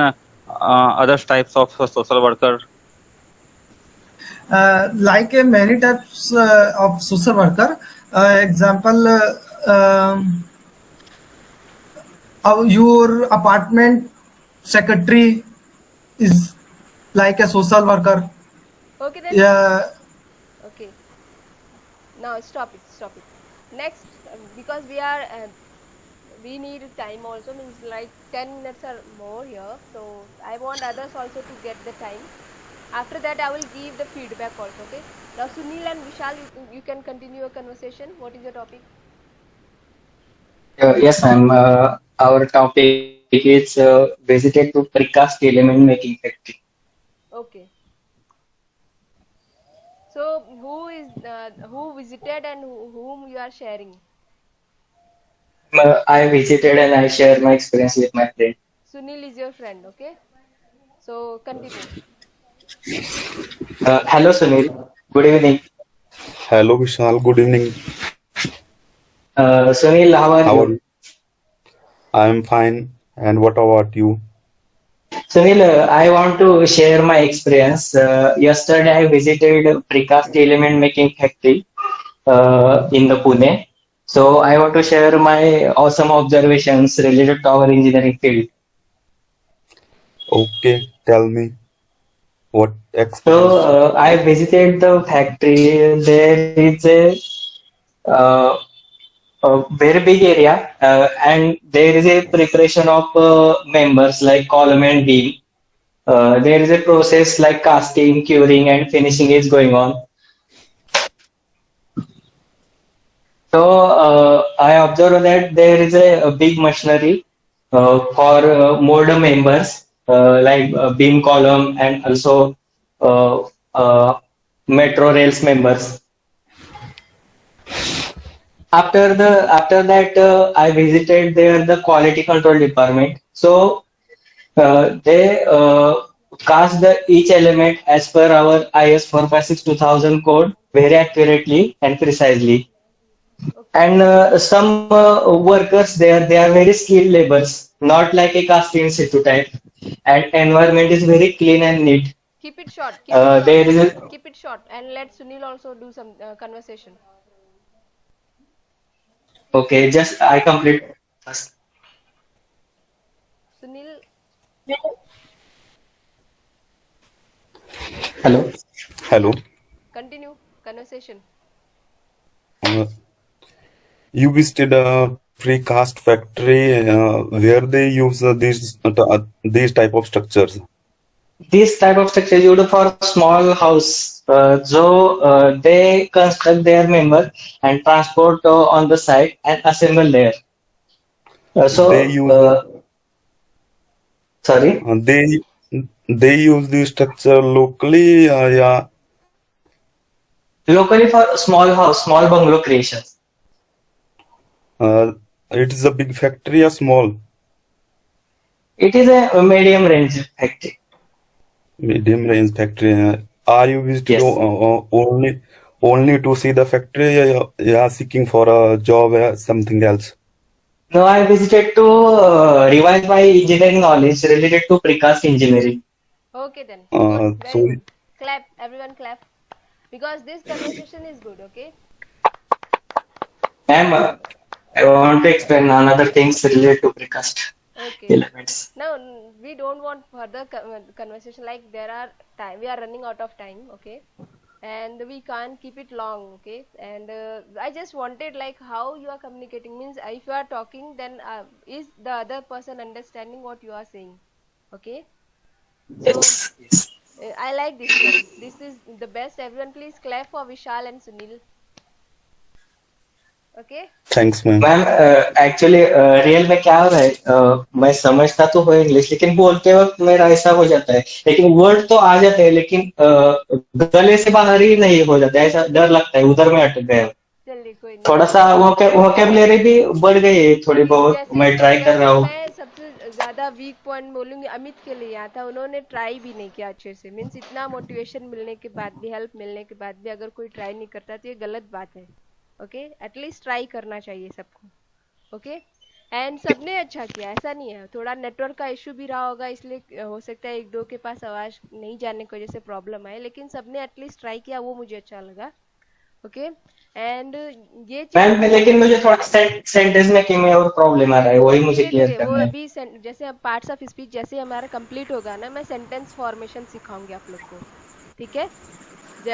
Speaker 3: other types of social worker?
Speaker 6: Like many types of social worker. Example, your apartment secretary is like a social worker.
Speaker 2: Okay then.
Speaker 6: Yeah,
Speaker 2: Okay. Now stop it. Next, because we need time also, means like 10 minutes or more here. So I want others also to get the time. After that, I will give the feedback also. Okay. Now Sunil and Vishal, you can continue your conversation. What is your topic?
Speaker 4: Yes, ma'am. Our topic is visited to precast element making factory.
Speaker 2: Okay. So who visited and whom you are sharing?
Speaker 4: I visited and I share my experience with my friend.
Speaker 2: Sunil is your friend. Okay. So continue.
Speaker 4: Hello, Sunil. Good evening.
Speaker 12: Hello Vishal, good evening.
Speaker 4: Sunil, how are
Speaker 12: How
Speaker 4: you?
Speaker 12: are you? I am fine. And what about you?
Speaker 4: Sunil, I want to share my experience. Yesterday, I visited precast element making factory in the Pune. So I want to share my awesome observations related to our engineering field.
Speaker 12: Okay, tell me what
Speaker 4: So
Speaker 12: experience.
Speaker 4: I visited the factory. There is uh, a very big area, and there is a preparation of members like column and beam. There is a process like casting, curing, and finishing is going on. So I observed that there is a big machinery for molder members like beam column and also uh, uh, metro rails members. After that, I visited there the quality control department. So they cast the each element as per our IS 456 2000 code very accurately and precisely.
Speaker 2: Okay.
Speaker 4: And some workers there, they are very skilled laborers, not like a casting institute type. And environment is very clean and neat.
Speaker 2: Keep it short. Keep it short.
Speaker 4: There is a,
Speaker 2: Keep it short, and let Sunil also do some conversation.
Speaker 4: okay, just I complete first.
Speaker 2: Sunil,
Speaker 4: Hello.
Speaker 12: Hello.
Speaker 2: continue conversation.
Speaker 12: Uh, you visited a precast factory where they use these type of structures.
Speaker 4: This type of structure used for small house. So they construct their member and transport on the site and assemble there.
Speaker 12: They use
Speaker 4: Sorry.
Speaker 12: uh, they they use the structure locally. Yeah,
Speaker 4: Locally for small house, small bungalow creations.
Speaker 12: uh, it is a big factory or small,
Speaker 4: It is a medium range factory.
Speaker 12: medium range factory. Are you visited
Speaker 4: Yes.
Speaker 12: only to see the factory? Yeah, seeking for a job or something else.
Speaker 4: Now I visited to revise my engineering knowledge related to precast engineering.
Speaker 2: Okay then. Good. Very
Speaker 12: So
Speaker 2: good. Clap. Everyone clap. Because this conversation is good. Okay.
Speaker 4: Ma'am, I want to explain another things related to precast
Speaker 2: Okay.
Speaker 4: elements.
Speaker 2: Now we don't want further conversation. Like there are time. We are running out of time. Okay. And we can't keep it long. Okay. And I just wanted like how you are communicating means if you are talking, then is the other person understanding what you are saying? Okay. So
Speaker 4: Yes. Yes.
Speaker 2: I like this one. This is the best. Everyone, please clap for Vishal and Sunil. Okay.
Speaker 12: thanks, ma'am.
Speaker 4: Ma'am actually real में क्या हो रहा है मैं समझता तो हूँ English लेकिन बोलते वक्त मेरा ऐसा हो जाता है लेकिन वर्ड तो आ जाते हैं लेकिन गले से बाहर ही नहीं हो जाता है ऐसा डर लगता है उधर में अटक गया हूँ।
Speaker 2: चलिए कोई नहीं
Speaker 4: थोड़ा
Speaker 2: कोई
Speaker 4: सा वोकेबलरी भी बढ़ गई है थोड़ी बहुत
Speaker 2: जैसे
Speaker 4: मैं ट्राई कर रहा
Speaker 2: जैसे
Speaker 4: हूँ।
Speaker 2: मैं सबसे ज्यादा वीक पॉइंट बोलूंगी अमित के लिए यहाँ था उन्होंने ट्राई भी नहीं किया अच्छे से मीन्स इतना मोटिवेशन मिलने के बाद भी हेल्प मिलने के बाद भी अगर कोई ट्राई नहीं करता तो ये गलत बात है। ओके एटलीस्ट ट्राई करना चाहिए सबको। ओके एंड सबने अच्छा किया ऐसा नहीं है थोड़ा नेटवर्क का इशू भी रहा होगा इसलिए हो सकता है एक दो के पास आवाज नहीं जाने की वजह से प्रॉब्लम आए लेकिन सबने एटलीस्ट ट्राई किया वो मुझे अच्छा लगा। ओके एंड ये चीज
Speaker 4: मैम लेकिन मुझे थोड़ा सेंटेंस मेकिंग में और प्रॉब्लम आ रहा है वही मुझे
Speaker 2: धीरे
Speaker 4: क्लियर
Speaker 2: धीरे वो
Speaker 4: करना है।
Speaker 2: अभी जैसे पार्ट्स ऑफ स्पीच जैसे हमारा कंप्लीट होगा ना मैं सेंटेंस फॉर्मेशन सिखाऊंगी आप लोग को। ठीक है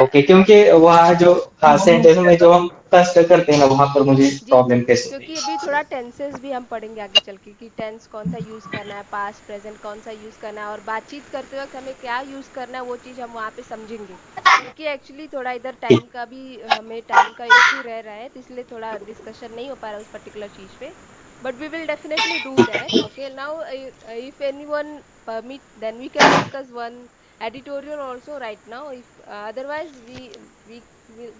Speaker 4: ओके क्योंकि वहाँ जो सेंटेंस में जो हम कष्ट करते हैं ना वहाँ पर मुझे
Speaker 2: जी
Speaker 4: प्रॉब्लम फेस होती
Speaker 2: क्योंकि
Speaker 4: है।
Speaker 2: अभी थोड़ा टेंसेस भी हम पढ़ेंगे आगे चल के कि टेंस कौन सा यूज करना है पास्ट प्रेजेंट कौन सा यूज करना है और बातचीत करते वक्त हमें क्या यूज करना है वो चीज हम वहाँ पे समझेंगे क्योंकि एक्चुअली थोड़ा इधर टाइम का भी हमें टाइम का इशू रह रहा है तो इसलिए थोड़ा डिस्कशन नहीं हो पा रहा है उस पर्टिकुलर चीज पे but we will definitely do that. Okay, now if anyone permit then we can discuss one editorial also right now if otherwise we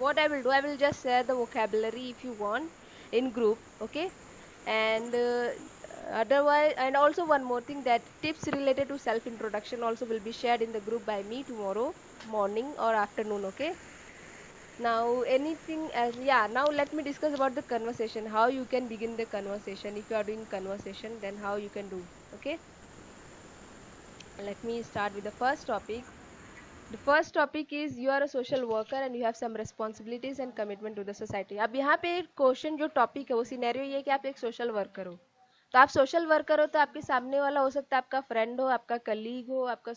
Speaker 2: what I will do I will just share the vocabulary if you want in group. Okay, and otherwise and also one more thing that tips related to self introduction also will be shared in the group by me tomorrow morning or afternoon. Okay, now anything else? Yeah, now let me discuss about the conversation how you can begin the conversation if you are doing conversation then how you can do. Okay, Let me start with the first topic. The first topic is you are a social worker and you have some responsibilities and commitment to the society. अब यहाँ पे question जो topic है वो scenario ये है कि आप एक सोशल वर्कर हो. तो आप सोशल वर्कर हो तो आपके सामने वाला हो सकता है आपका फ्रेंड हो, आपका कलीग हो, आपका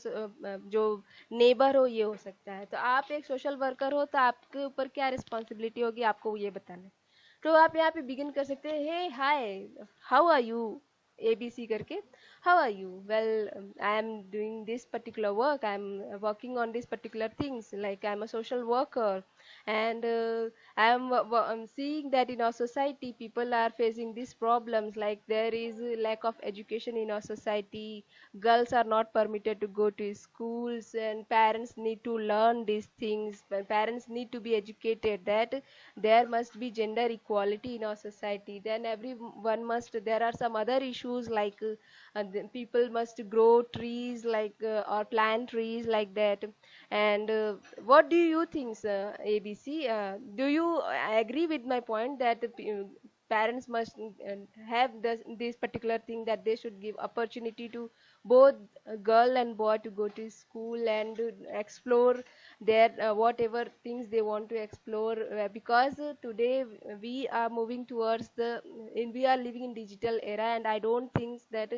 Speaker 2: जो नेबर हो, ये हो सकता है. तो आप एक सोशल वर्कर हो तो आपके ऊपर क्या रिस्पॉन्सिबिलिटी होगी आपको ये बताना है. तो आप यहाँ पे बिगिन कर सकते हैं, हे हाय, हाउ आर यू, ABC करके. How are you? Well, I am doing this particular work. I am working on these particular things. Like I am a social worker, and I'm seeing that in our society people are facing these problems. Like there is a lack of education in our society. Girls are not permitted to go to schools, and parents need to learn these things. Parents need to be educated. That there must be gender equality in our society. Then everyone must. There are some other issues like. People must grow trees like or plant trees like that. And what do you think, sir, ABC? Do you agree with my point that parents must have this particular thing, that they should give opportunity to both girl and boy to go to school and explore their whatever things they want to explore, because today we are moving towards we are living in digital era, and I don't think that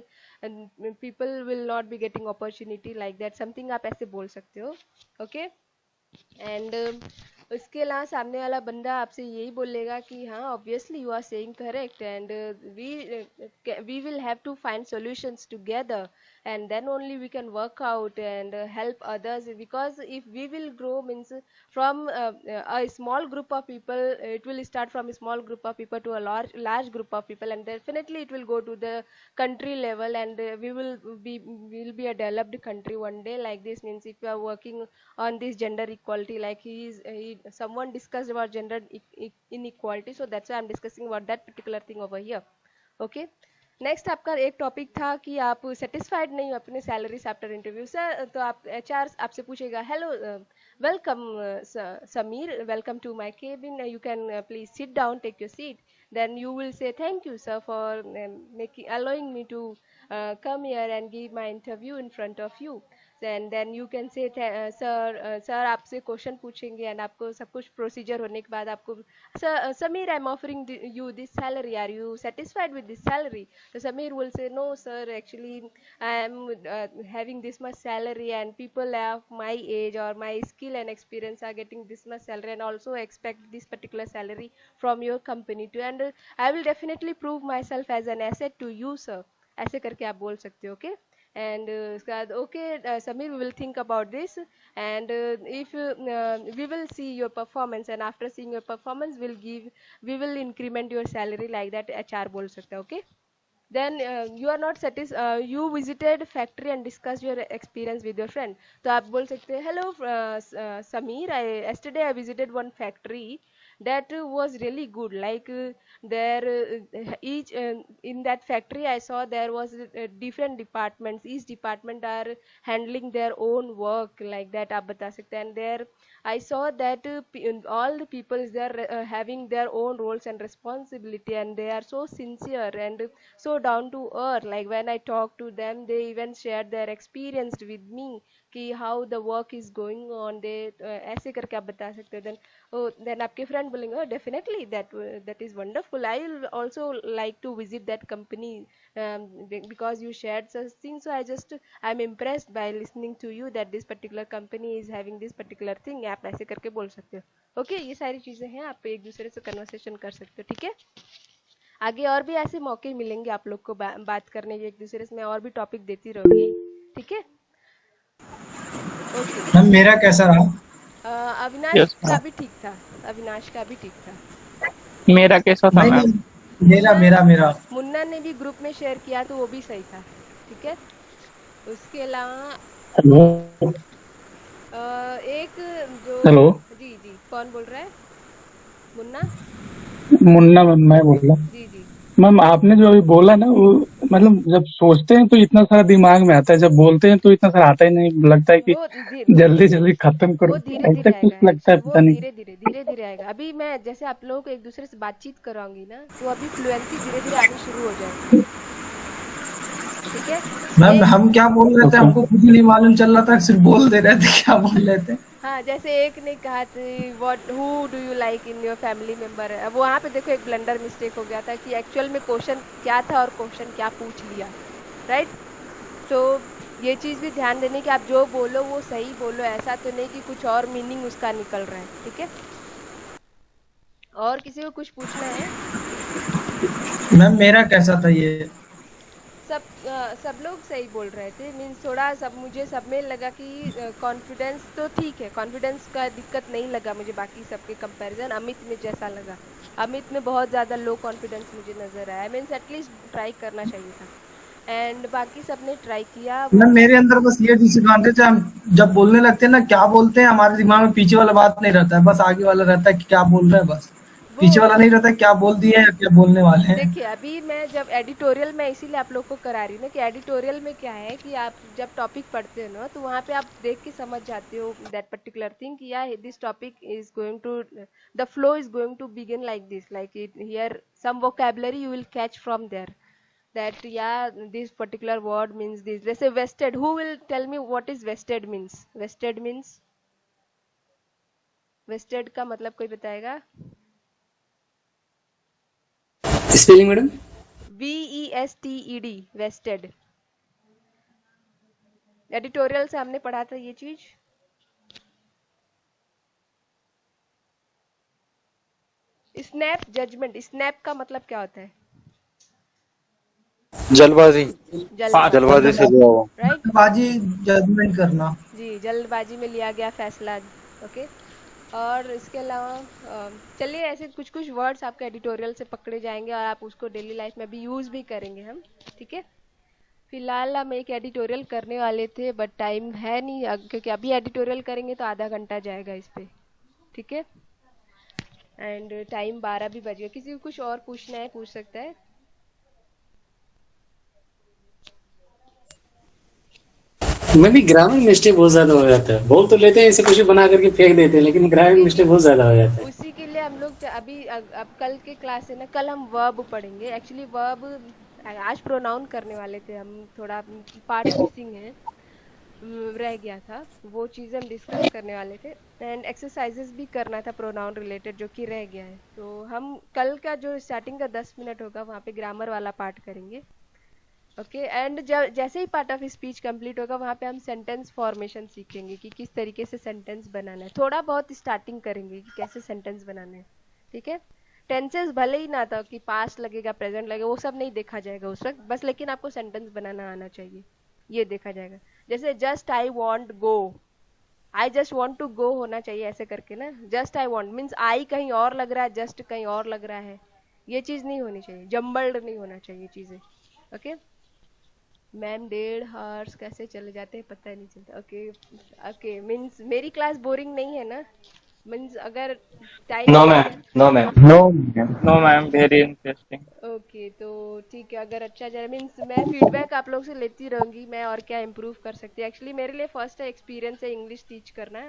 Speaker 2: people will not be getting opportunity like that. Something आप ऐसे बोल सकते हो. Okay. And उसके अलावा सामने वाला बंदा आपसे यही बोलेगा कि हाँ, obviously you are saying correct, and we will have to find solutions together, and then only we can work out and help others. Because if we will grow, means from a small group of people, it will start from a small group of people to a large group of people, and definitely it will go to the country level, and we will be a developed country one day. Like this means if you are working on this gender equality, like someone discussed about gender inequality, so that's why I'm discussing about that particular thing over here. Okay. Next आपका एक topic था कि आप satisfied नहीं हो अपने salaries after interview. Sir, तो आप HR आपसे पूछेगा, hello, welcome Samir, welcome to my cabin, you can please sit down, take your seat. Then you will say thank you, sir, for allowing me to come here and give my interview in front of you. Then you can say sir आपसे question पूछेंगे, and आपको सब कुछ procedure होने के बाद आपको, Sameer, I am offering you this salary, are you satisfied with this salary? तो Sameer will say, no sir, actually I am having this much salary, and people of my age और my skill and experience are getting this much salary, and also expect this particular salary from your company too, and I will definitely prove myself as an asset to you, sir. ऐसे करके आप बोल सकते हो. Okay. And उसके बाद, okay, Samir, we will think about this, and if we will see your performance, and after seeing your performance we will increment your salary, like that HR बोल सकता है. Okay. Then you are not satisfied, you visited factory and discussed your experience with your friend. तो आप बोल सकते हैं, hello Samir, yesterday I visited one factory that was really good. Like there each in that factory I saw there was different departments, each department are handling their own work, like that आप बता सकते हैं. And there I saw that all the people they are having their own roles and responsibility, and they are so sincere and so down to earth. Like when I talk to them, they even shared their experience with me कि how the work is going on. they ऐसे करके आप बता सकते हो. then आपके friend बोलेंगे, oh, definitely that is wonderful, I will also like to visit that company because you shared such things, so I'm impressed by listening to you that this particular company is having this particular thing. आप ऐसे करके बोल सकते हो. Okay. ये सारी चीजें हैं, आप एक दूसरे से कन्वर्सेशन कर सकते हो. ठीक है. आगे और भी ऐसे मौके मिलेंगे आप लोग को बात करने के, एक दूसरे से मैं और भी टॉपिक देती रहूंगी. ठीक है. ओके.
Speaker 6: मैम मेरा कैसा रहा?
Speaker 2: अविनाश का भी ठीक था. अविनाश का भी ठीक था.
Speaker 9: मेरा कैसा था मैम?
Speaker 6: मेरा
Speaker 2: मुन्ना ने भी ग्रुप में शेयर किया तो वो भी सही था. ठीक है. उसके अलावा एक जो,
Speaker 11: हेलो,
Speaker 2: जी कौन बोल रहा है?
Speaker 11: मुन्ना मैम, मैं बोल रहा हूँ.
Speaker 2: जी.
Speaker 11: मैम आपने जो अभी बोला ना, वो मतलब जब सोचते हैं तो इतना सारा दिमाग में आता है, जब बोलते हैं तो इतना सारा आता ही नहीं. लगता है कि जल्दी खत्म करो, ऐसा कुछ लगता है, पता नहीं.
Speaker 2: धीरे आएगा. अभी मैं जैसे आप लोगों को एक दूसरे से बातचीत कराऊंगी ना, तो अभी फ्लुएंसी धीरे आनी शुरू हो जाएगी. ठीक है।
Speaker 6: मैम हम क्या बोल रहे थे हमको खुद ही नहीं मालूम चल रहा था, सिर्फ बोल दे रहे थे क्या बोल रहे थे।
Speaker 2: हाँ, जैसे एक ने कहा था what who do you like in your family member, अब वहाँ पे देखो एक ब्लंडर मिस्टेक हो गया था कि एक्चुअल में क्वेश्चन क्या था और क्वेश्चन क्या पूछ लिया, राइट। तो ये चीज़ भी ध्यान देने की आप जो बोलो वो सही बोलो, ऐसा तो नहीं कि कुछ और मीनिंग उसका निकल रहा है, ठीक है। और किसी को कुछ पूछना है?
Speaker 6: मैम मेरा कैसा था ये?
Speaker 2: सब लोग सही बोल रहे थे, मीन्स थोड़ा मुझे सब में लगा कि कॉन्फिडेंस तो ठीक है, कॉन्फिडेंस का दिक्कत नहीं लगा मुझे बाकी सबके कंपैरिजन। अमित में जैसा लगा, अमित में बहुत ज़्यादा लो कॉन्फिडेंस मुझे नज़र आया, मीन्स एटलीस्ट ट्राई करना चाहिए था। एंड बाकी सबने ट्राई किया।
Speaker 6: मैम मेरे अंदर बस ये डिसएडवांटेज है, हम जब बोलने लगते हैं ना क्या बोलते हैं हमारे दिमाग में पीछे वाला बात नहीं रहता है, बस आगे वाला रहता है कि क्या बोल रहे हैं, बस पीछे वाला नहीं रहता है क्या बोल दिए या क्या बोलने वाले हैं।
Speaker 2: देखिए अभी मैं जब एडिटोरियल में इसीलिए आप लोग को करा रही हूँ ना कि एडिटोरियल में क्या है कि आप जब टॉपिक पढ़ते हो ना तो वहाँ पे आप देख के समझ जाते हो दैट पर्टिकुलर थिंग कि या this topic is going to, the flow is going to begin like this, like it hear some vocabulary you will catch from there, that yeah this particular word means this. जैसे vested, who will tell me what is vested means? vested का मतलब कोई बताएगा?
Speaker 1: Spelling madam?
Speaker 2: VESTED, vested। Editorial से हमने पढ़ा था ये चीज। स्नैप जजमेंट, स्नैप का मतलब क्या होता है?
Speaker 10: जल्दबाजी से हुआ हुआ।
Speaker 6: जल्दबाजी जजमेंट करना
Speaker 2: जी, जल्दबाजी में लिया गया फैसला, ओके। और इसके अलावा चलिए ऐसे कुछ कुछ वर्ड्स आपके एडिटोरियल से पकड़े जाएंगे और आप उसको डेली लाइफ में भी यूज़ भी करेंगे हम, ठीक है। फिलहाल हम एक एडिटोरियल करने वाले थे बट टाइम है नहीं, क्योंकि अभी एडिटोरियल करेंगे तो आधा घंटा जाएगा इस पर, ठीक है। एंड टाइम 12 भी बज गया। किसी को कुछ और पूछना है पूछ सकता है।
Speaker 1: मैं भी ग्रामर मिस्टेक बहुत ज्यादा हो जाता है, बोल तो लेते हैं ऐसे कुछ बना करके फेंक देते हैं लेकिन ग्रामर मिस्टेक बहुत ज्यादा हो जाता है।
Speaker 2: उसी के लिए हम लोग अभी अब कल के क्लास है ना, कल हम वर्ब पढ़ेंगे। एक्चुअली वर्ब आज प्रोनाउन करने वाले थे हम, थोड़ा पार्ट मिसिंग है, रह गया था, वो चीज़ हम डिस्कस करने वाले थे। एंड एक्सरसाइजेस भी करना था प्रोनाउन रिलेटेड जो कि रह गया है। तो हम कल का जो स्टार्टिंग का 10 मिनट होगा वहाँ पे ग्रामर वाला पार्ट करेंगे, ओके। एंड जैसे ही पार्ट ऑफ स्पीच कंप्लीट होगा वहाँ पे हम सेंटेंस फॉर्मेशन सीखेंगे कि किस तरीके से सेंटेंस बनाना है। थोड़ा बहुत स्टार्टिंग करेंगे कि कैसे सेंटेंस बनाना है, ठीक है। टेंसेस भले ही ना था कि पास्ट लगेगा प्रेजेंट लगेगा, वो सब नहीं देखा जाएगा उस वक्त, बस लेकिन आपको सेंटेंस बनाना आना चाहिए, ये देखा जाएगा। जैसे just I want go, I just want to go होना चाहिए ऐसे करके ना। Just I want means I कहीं और लग रहा है, जस्ट कहीं और लग रहा है, ये चीज़ नहीं होनी चाहिए, जम्बल्ड नहीं होना चाहिए चीज़ें, ओके। मैम 1.5 आवर्स कैसे चले जाते हैं पता ही नहीं चलता, ओके ओके। मीन्स मेरी क्लास बोरिंग नहीं है ना? मीन्स अगर time
Speaker 4: no ma'am very interesting.
Speaker 2: Okay तो ठीक है, अगर अच्छा जाए मीन्स मैं फीडबैक आप लोग से लेती रहूँगी मैं, और क्या इम्प्रूव कर सकती है। एक्चुअली मेरे लिए फर्स्ट एक्सपीरियंस है इंग्लिश टीच करना,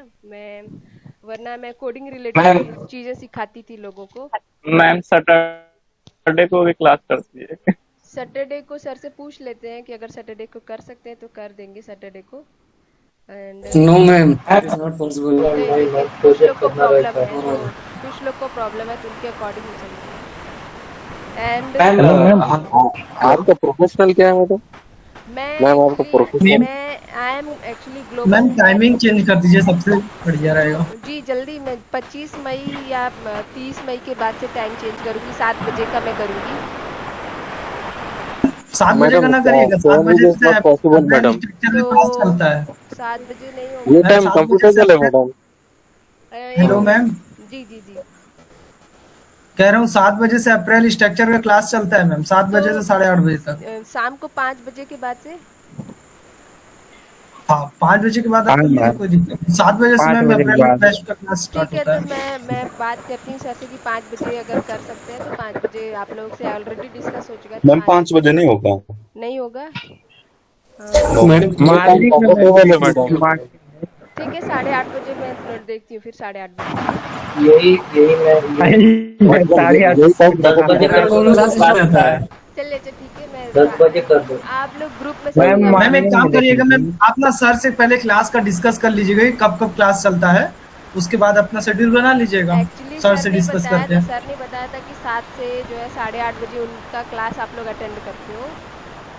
Speaker 2: वरना मैं कोडिंग रिलेटेड चीज़ें सिखाती थी लोगों को।
Speaker 9: मैम सैटरडे को भी क्लास करती है।
Speaker 2: सैटरडे को सर से पूछ लेते हैं कि अगर सैटरडे को कर सकते हैं तो कर देंगे सैटरडे को। And
Speaker 1: no ma'am, it is not possible.
Speaker 2: कुछ लोग को प्रॉब्लम है, कुछ लोग को प्रॉब्लम है तो उनके अकॉर्डिंग ही चलेंगे। एंड
Speaker 10: आपका प्रोफेशनल क्या है मैडम? मैम आपका प्रोफेशनल?
Speaker 2: मैं I am actually global.
Speaker 6: Ma'am timing change कर दीजिए, सबसे बढ़िया रहेगा।
Speaker 2: जी जल्दी, मैं 25 मई या 30 मई के बाद से टाइम चेंज करूँगी, 7 बजे का मैं करूँगी।
Speaker 6: 7 बजे का ना करिएगा, 7 बजे से
Speaker 10: पॉसिबल मैडम,
Speaker 6: क्लास चलता है।
Speaker 2: 7 बजे नहीं होगा
Speaker 10: ये टाइम कंफर्टेबल है मैडम।
Speaker 6: हेलो मैम,
Speaker 2: जी जी जी
Speaker 6: कह रहा हूँ 7 बजे से अप्रैल स्ट्रक्चर का क्लास चलता है मैम, 7 बजे से 8:30 बजे तक।
Speaker 2: शाम को 5 बजे के बाद से,
Speaker 6: हाँ 5 बजे के बाद कोई दिक्कत नहीं। 7 बजे से मैम अप्रैल बेस्ट का क्लास स्टार्ट होता है।
Speaker 2: ठीक है, तो मैं बात करती हूँ सर से कि 5 बजे अगर कर सकते हैं तो 5 बजे आप लोग से ऑलरेडी डिस्कस हो चुका है।
Speaker 12: मैम 5 बजे नहीं होगा।
Speaker 2: नहीं होगा
Speaker 1: मैडम
Speaker 2: ठीक है, 8:30 बजे मैं देखती हूँ, फिर 8:30 बजे।
Speaker 8: यही मैं 8:30
Speaker 2: चलिए ठीक है, मैं आप लोग ग्रुप में
Speaker 5: मैम
Speaker 2: सबने
Speaker 6: मैम एक काम करिएगा, मैम
Speaker 5: देखिए,
Speaker 6: आप ना सर से पहले क्लास का डिस्कस कर लीजिएगा कि कब कब क्लास चलता है, उसके बाद अपना शेड्यूल बना लीजिएगा,
Speaker 2: एक्चुअली
Speaker 6: सर
Speaker 2: सर
Speaker 6: से
Speaker 2: ने
Speaker 6: डिस्कस
Speaker 2: बताया
Speaker 6: करते
Speaker 2: था,
Speaker 6: हैं।
Speaker 2: सर ने बताया था कि 7 से जो है 8:30 बजे उनका क्लास आप लोग अटेंड करते हो,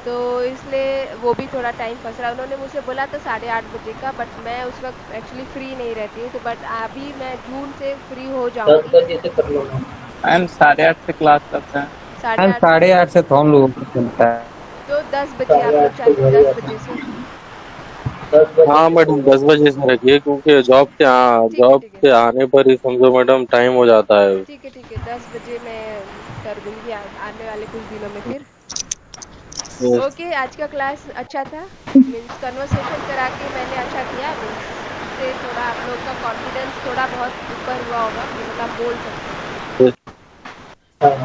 Speaker 2: तो इसलिए वो भी थोड़ा टाइम फंस रहा है। उन्होंने मुझसे बोला था 8:30 बजे का, बट मैं उस वक्त एक्चुअली फ्री नहीं रहती हूँ, तो बट अभी मैं जून से फ्री हो जाऊंगी।
Speaker 9: मैम 8:30 से क्लास करते हैं।
Speaker 2: साढ़े
Speaker 5: मैम
Speaker 2: आठ
Speaker 5: 8:30 से तो हम लोगों को चलता है।
Speaker 2: तो 10 बजे आप लोग चाहिए, 10 बजे से।
Speaker 10: हाँ मैडम 10 बजे से रखिए क्योंकि
Speaker 2: ठीक है
Speaker 10: जॉब
Speaker 2: ठीक है
Speaker 10: के आने पर ही समझो मैडम टाइम हो जाता है।
Speaker 2: ठीक है ठीक है, 10 बजे मैं कर दूंगी आने वाले कुछ दिनों में फिर।
Speaker 10: Yes.
Speaker 2: ओके, आज का क्लास अच्छा था, मीन्स कन्वर्सेशन करा के मैंने अच्छा किया, मीन्स इससे थोड़ा आप लोग का कॉन्फिडेंस थोड़ा बहुत ऊपर हुआ होगा कि मतलब आप बोल सकते हो।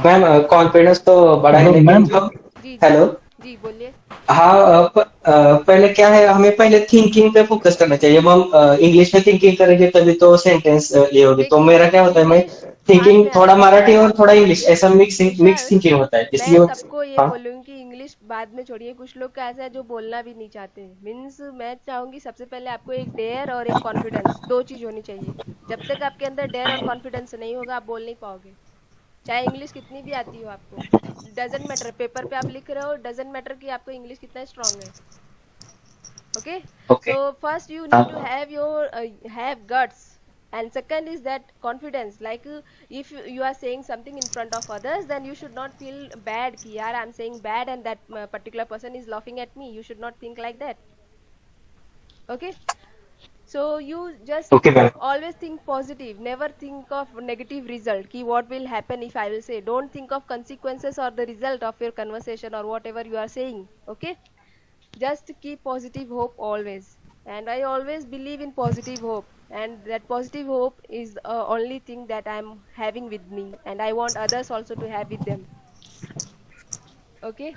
Speaker 4: मैम कॉन्फिडेंस तो बढ़ा है,
Speaker 11: हेलो
Speaker 4: लेकिन
Speaker 11: मैम।
Speaker 4: जो
Speaker 2: जी जी
Speaker 4: हेलो,
Speaker 2: जी बोलिए।
Speaker 4: हाँ पहले क्या है, हमें पहले थिंकिंग पे फोकस करना चाहिए। अब हम इंग्लिश में थिंकिंग करेंगे तभी तो सेंटेंस ये होगी। तो
Speaker 2: देखिए
Speaker 4: मेरा क्या होता है, मैं
Speaker 2: इंग्लिश बाद
Speaker 4: थिंकिंग
Speaker 2: में
Speaker 4: थोड़ा
Speaker 2: आता है
Speaker 4: मराठी और थोड़ा इंग्लिश, ऐसा मिक्स
Speaker 2: विशाल।
Speaker 4: थिंकिंग होता है,
Speaker 2: मैं
Speaker 4: इसलिए
Speaker 2: सबको ये
Speaker 4: हाँ
Speaker 2: बोलूँगी कि इंग्लिश बाद में छोड़िए, कुछ लोग का ऐसा है जो बोलना भी नहीं चाहते, मीन्स मैं चाहूंगी सबसे पहले आपको एक डेयर और एक कॉन्फिडेंस, दो चीज होनी चाहिए। जब तक आपके अंदर डेयर और कॉन्फिडेंस नहीं होगा आप बोल नहीं पाओगे, चाहे इंग्लिश कितनी भी आती हो आपको। डजेंट मैटर, पेपर पे आप लिख रहे हो, डजेंट मैटर कि आपको इंग्लिश कितना स्ट्रांग है। Okay,
Speaker 4: okay
Speaker 2: so first you
Speaker 4: हाँ
Speaker 2: need to have your have guts, and second is that confidence, like if you are saying something in front of others, then you should not feel bad कि यार I'm saying bad and that particular person is laughing at me. You should not think like that. Okay, so you just
Speaker 4: okay ma'am
Speaker 2: always think positive, never think of negative result ki what will happen if I will say. Don't think of consequences or the result of your conversation or whatever you are saying. Okay, just keep positive hope always, and I always believe in positive hope, and that positive hope is the only thing that I'm having with me, and I want others also to have with them. Okay,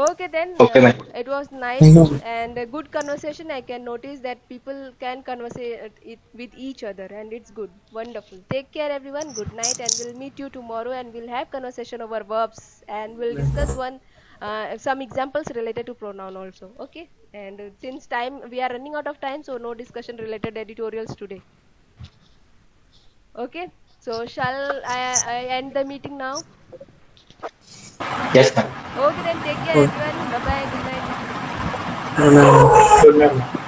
Speaker 2: okay then,
Speaker 4: okay ma'am
Speaker 2: it was nice and a good conversation. I can notice that people can converse it with each other, and it's good, wonderful. Take care everyone, good night, and we'll meet you tomorrow, and we'll have conversation over verbs, and we'll discuss one some examples related to pronoun also. Okay, and since time we are running out of time, so no discussion related editorials today. Okay, so shall I end the meeting now?
Speaker 4: Yes ma'am
Speaker 2: Okay then, take care everyone, bye bye, good night.
Speaker 1: And,
Speaker 6: Good night.